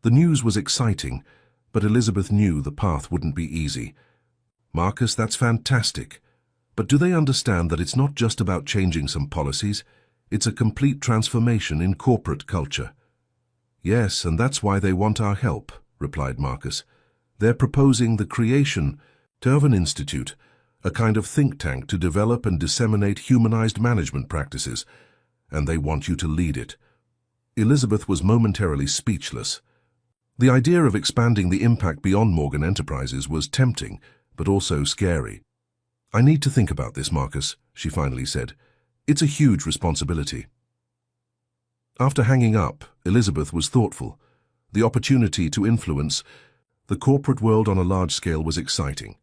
The news was exciting, but Elizabeth knew the path wouldn't be easy. Marcus, that's fantastic. But do they understand that it's not just about changing some policies? It's a complete transformation in corporate culture. Yes, and that's why they want our help, replied Marcus. They're proposing the creation of an institute, a kind of think tank to develop and disseminate humanized management practices, and they want you to lead it. Elizabeth was momentarily speechless. The idea of expanding the impact beyond Morgan Enterprises was tempting, but also scary. I need to think about this, Marcus, she finally said. It's a huge responsibility. After hanging up, Elizabeth was thoughtful. The opportunity to influence the corporate world on a large scale was exciting,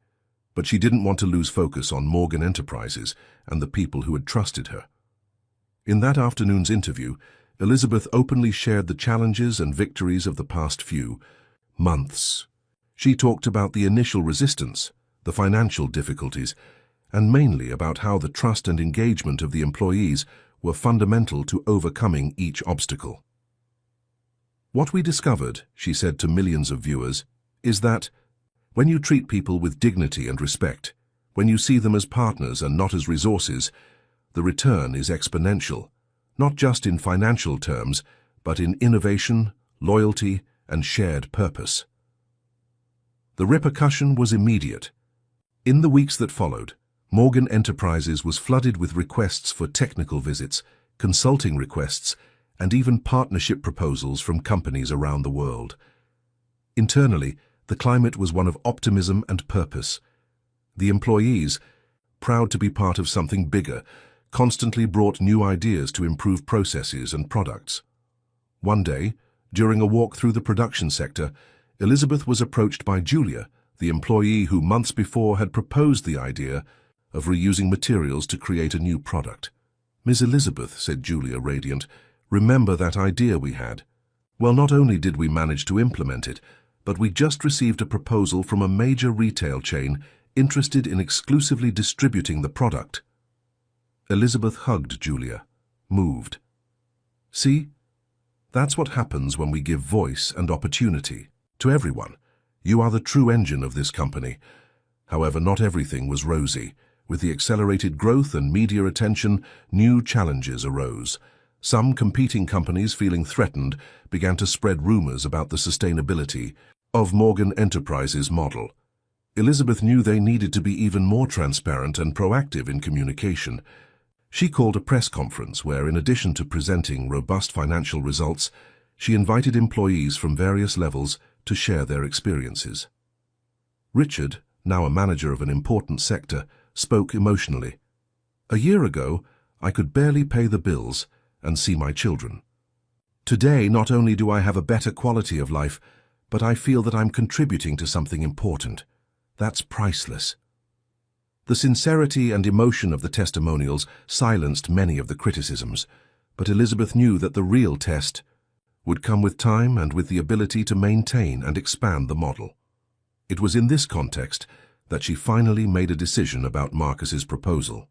but she didn't want to lose focus on Morgan Enterprises and the people who had trusted her. In that afternoon's interview, Elizabeth openly shared the challenges and victories of the past few months. She talked about the initial resistance, the financial difficulties, and mainly about how the trust and engagement of the employees were fundamental to overcoming each obstacle. What we discovered, she said to millions of viewers, is that when you treat people with dignity and respect, when you see them as partners and not as resources, the return is exponential, not just in financial terms, but in innovation, loyalty, and shared purpose. The repercussion was immediate. In the weeks that followed, Morgan Enterprises was flooded with requests for technical visits, consulting requests, and even partnership proposals from companies around the world. Internally, the climate was one of optimism and purpose. The employees, proud to be part of something bigger, constantly brought new ideas to improve processes and products. One day, during a walk through the production sector, Elizabeth was approached by Julia, the employee who months before had proposed the idea of reusing materials to create a new product. "Ms. Elizabeth," said Julia, radiant, "remember that idea we had? Well, not only did we manage to implement it, but we just received a proposal from a major retail chain interested in exclusively distributing the product." Elizabeth hugged Julia, moved. "See? That's what happens when we give voice and opportunity to everyone. You are the true engine of this company." However, not everything was rosy. With the accelerated growth and media attention, new challenges arose. Some competing companies, feeling threatened, began to spread rumors about the sustainability of Morgan Enterprises' model. Elizabeth knew they needed to be even more transparent and proactive in communication. She called a press conference where, in addition to presenting robust financial results, she invited employees from various levels to share their experiences. Richard, now a manager of an important sector, spoke emotionally. "A year ago, I could barely pay the bills and see my children. Today, not only do I have a better quality of life, but I feel that I'm contributing to something important. That's priceless." The sincerity and emotion of the testimonials silenced many of the criticisms, but Elizabeth knew that the real test would come with time and with the ability to maintain and expand the model. It was in this context that she finally made a decision about Marcus's proposal.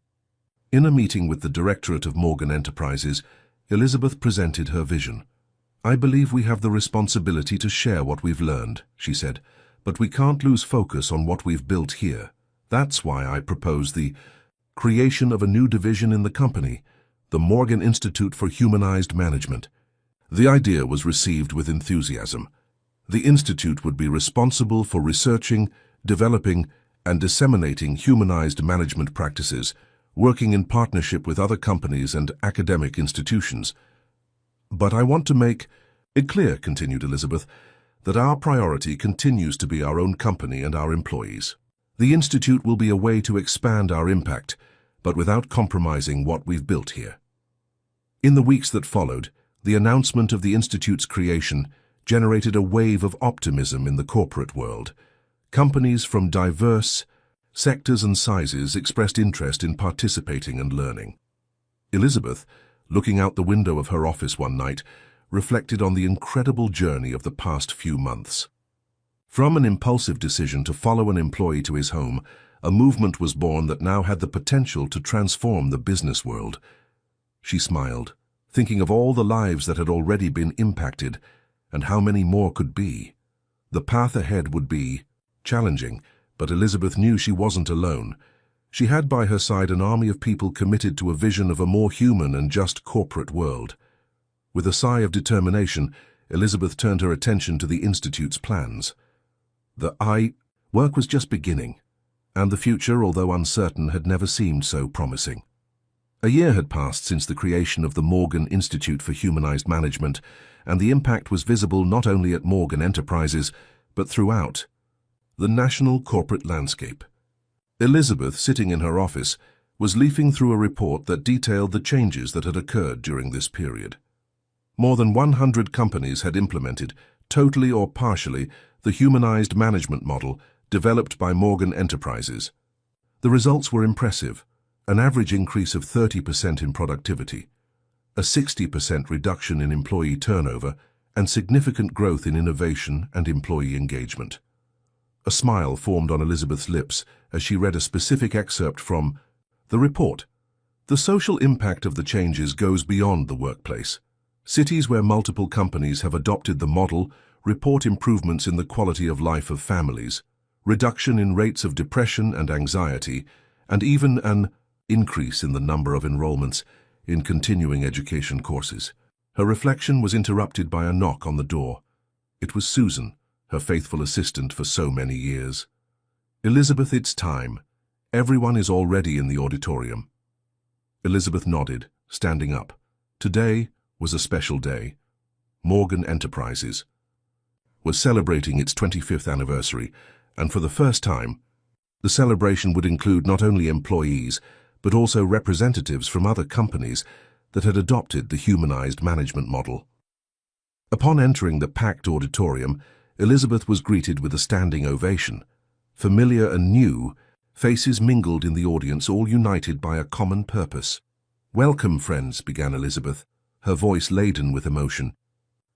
In a meeting with the Directorate of Morgan Enterprises, Elizabeth presented her vision. "I believe we have the responsibility to share what we've learned," she said, "but we can't lose focus on what we've built here. That's why I propose the creation of a new division in the company, the Morgan Institute for Humanized Management." The idea was received with enthusiasm. The institute would be responsible for researching, developing, and disseminating humanized management practices, working in partnership with other companies and academic institutions. "But I want to make it clear," continued Elizabeth, "that our priority continues to be our own company and our employees. The Institute will be a way to expand our impact, but without compromising what we've built here." In the weeks that followed, the announcement of the Institute's creation generated a wave of optimism in the corporate world. Companies from diverse sectors and sizes expressed interest in participating and learning. Elizabeth, looking out the window of her office one night, reflected on the incredible journey of the past few months. From an impulsive decision to follow an employee to his home, a movement was born that now had the potential to transform the business world. She smiled, thinking of all the lives that had already been impacted and how many more could be. The path ahead would be challenging, but Elizabeth knew she wasn't alone. She had by her side an army of people committed to a vision of a more human and just corporate world. With a sigh of determination, Elizabeth turned her attention to the Institute's plans. The work was just beginning, and the future, although uncertain, had never seemed so promising. A year had passed since the creation of the Morgan Institute for Humanized Management, and the impact was visible not only at Morgan Enterprises, but throughout the national corporate landscape. Elizabeth, sitting in her office, was leafing through a report that detailed the changes that had occurred during this period. More than 100 companies had implemented, totally or partially, the humanized management model developed by Morgan Enterprises. The results were impressive: an average increase of 30% in productivity, a 60% reduction in employee turnover, and significant growth in innovation and employee engagement. A smile formed on Elizabeth's lips as she read a specific excerpt from the report. The social impact of the changes goes beyond the workplace. Cities where multiple companies have adopted the model report improvements in the quality of life of families, reduction in rates of depression and anxiety, and even an increase in the number of enrollments in continuing education courses. Her reflection was interrupted by a knock on the door. It was Susan, her faithful assistant for so many years. "Elizabeth, it's time. Everyone is already in the auditorium." Elizabeth nodded, standing up. Today was a special day. Morgan Enterprises was celebrating its 25th anniversary, and for the first time, the celebration would include not only employees, but also representatives from other companies that had adopted the humanized management model. Upon entering the packed auditorium, Elizabeth was greeted with a standing ovation. Familiar and new, faces mingled in the audience, all united by a common purpose. "Welcome, friends," began Elizabeth, her voice laden with emotion.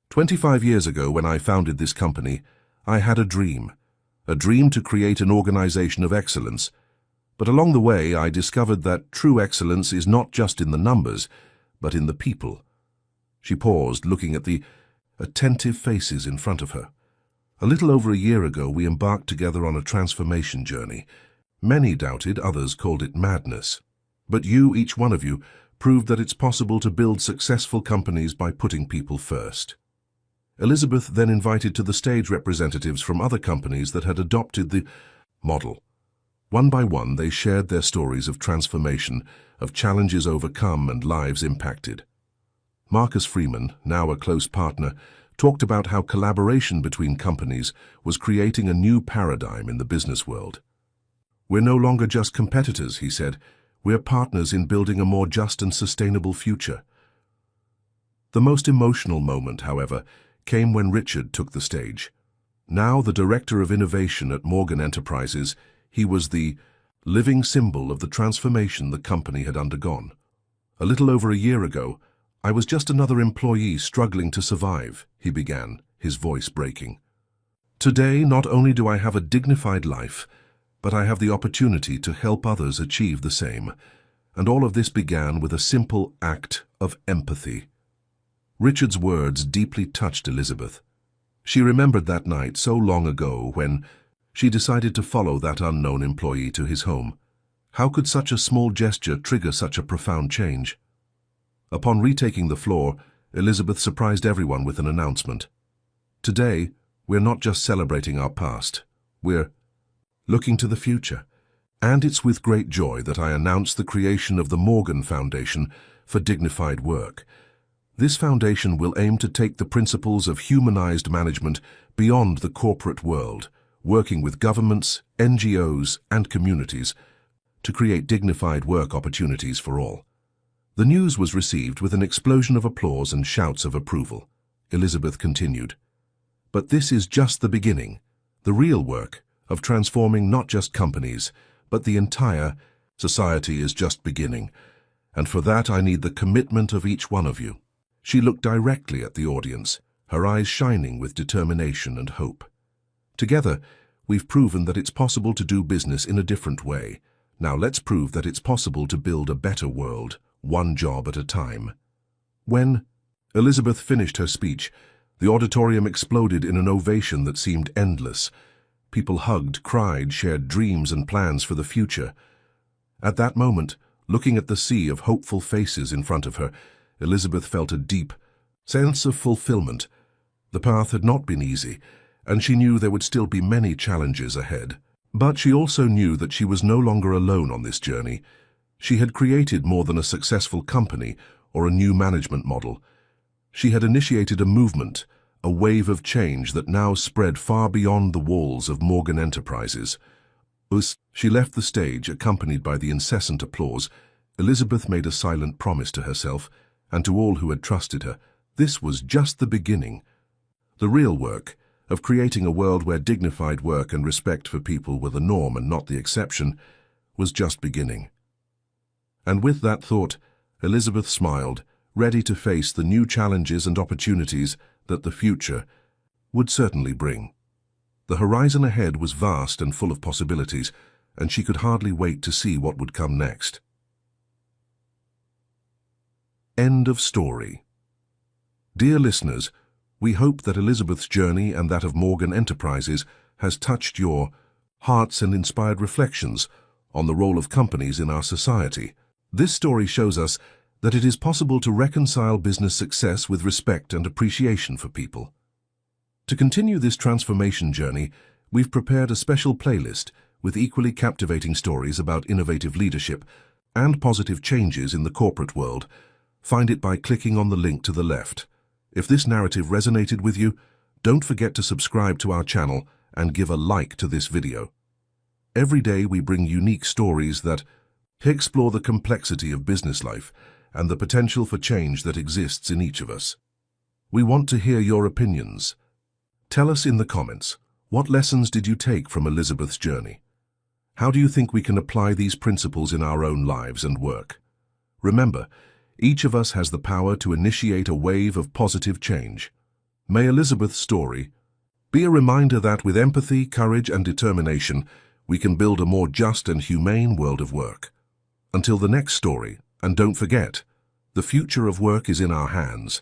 25 years ago, when I founded this company, I had a dream to create an organization of excellence. But along the way, I discovered that true excellence is not just in the numbers, but in the people." She paused, looking at the attentive faces in front of her. "A little over a year ago, we embarked together on a transformation journey. Many doubted, others called it madness. But you, each one of you, proved that it's possible to build successful companies by putting people first." Elizabeth then invited to the stage representatives from other companies that had adopted the model. One by one, they shared their stories of transformation, of challenges overcome and lives impacted. Marcus Freeman, now a close partner, talked about how collaboration between companies was creating a new paradigm in the business world. "We're no longer just competitors," he said. "We're partners in building a more just and sustainable future." The most emotional moment, however, came when Richard took the stage. Now the Director of Innovation at Morgan Enterprises, he was the living symbol of the transformation the company had undergone. "A little over a year ago, I was just another employee struggling to survive," he began, his voice breaking. "Today, not only do I have a dignified life, but I have the opportunity to help others achieve the same. And all of this began with a simple act of empathy." Richard's words deeply touched Elizabeth. She remembered that night so long ago when she decided to follow that unknown employee to his home. How could such a small gesture trigger such a profound change? Upon retaking the floor, Elizabeth surprised everyone with an announcement. "Today, we're not just celebrating our past. We're looking to the future. And it's with great joy that I announce the creation of the Morgan Foundation for Dignified Work. This foundation will aim to take the principles of humanized management beyond the corporate world, working with governments, NGOs, and communities to create dignified work opportunities for all." The news was received with an explosion of applause and shouts of approval. Elizabeth continued, "But this is just the beginning. The real work of transforming not just companies, but the entire society is just beginning. And for that, I need the commitment of each one of you." She looked directly at the audience, her eyes shining with determination and hope. "Together, we've proven that it's possible to do business in a different way. Now let's prove that it's possible to build a better world, one job at a time." When Elizabeth finished her speech, the auditorium exploded in an ovation that seemed endless. People hugged, cried, shared dreams and plans for the future. At that moment, looking at the sea of hopeful faces in front of her, Elizabeth felt a deep sense of fulfillment. The path had not been easy, and she knew there would still be many challenges ahead. But she also knew that she was no longer alone on this journey. She had created more than a successful company or a new management model. She had initiated a movement, a wave of change that now spread far beyond the walls of Morgan Enterprises. As she left the stage, accompanied by the incessant applause, Elizabeth made a silent promise to herself and to all who had trusted her This was just the beginning. The real work, of creating a world where dignified work and respect for people were the norm and not the exception, was just beginning. And with that thought, Elizabeth smiled, ready to face the new challenges and opportunities that the future would certainly bring. The horizon ahead was vast and full of possibilities, and she could hardly wait to see what would come next. End of story. Dear listeners, we hope that Elizabeth's journey and that of Morgan Enterprises has touched your hearts and inspired reflections on the role of companies in our society. This story shows us that it is possible to reconcile business success with respect and appreciation for people. To continue this transformation journey, we've prepared a special playlist with equally captivating stories about innovative leadership and positive changes in the corporate world. Find it by clicking on the link to the left. If this narrative resonated with you, don't forget to subscribe to our channel and give a like to this video. Every day we bring unique stories that explore the complexity of business life and the potential for change that exists in each of us. We want to hear your opinions. Tell us in the comments, what lessons did you take from Elizabeth's journey? How do you think we can apply these principles in our own lives and work? Remember, each of us has the power to initiate a wave of positive change. May Elizabeth's story be a reminder that with empathy, courage, and determination, we can build a more just and humane world of work. Until the next story, and don't forget, the future of work is in our hands.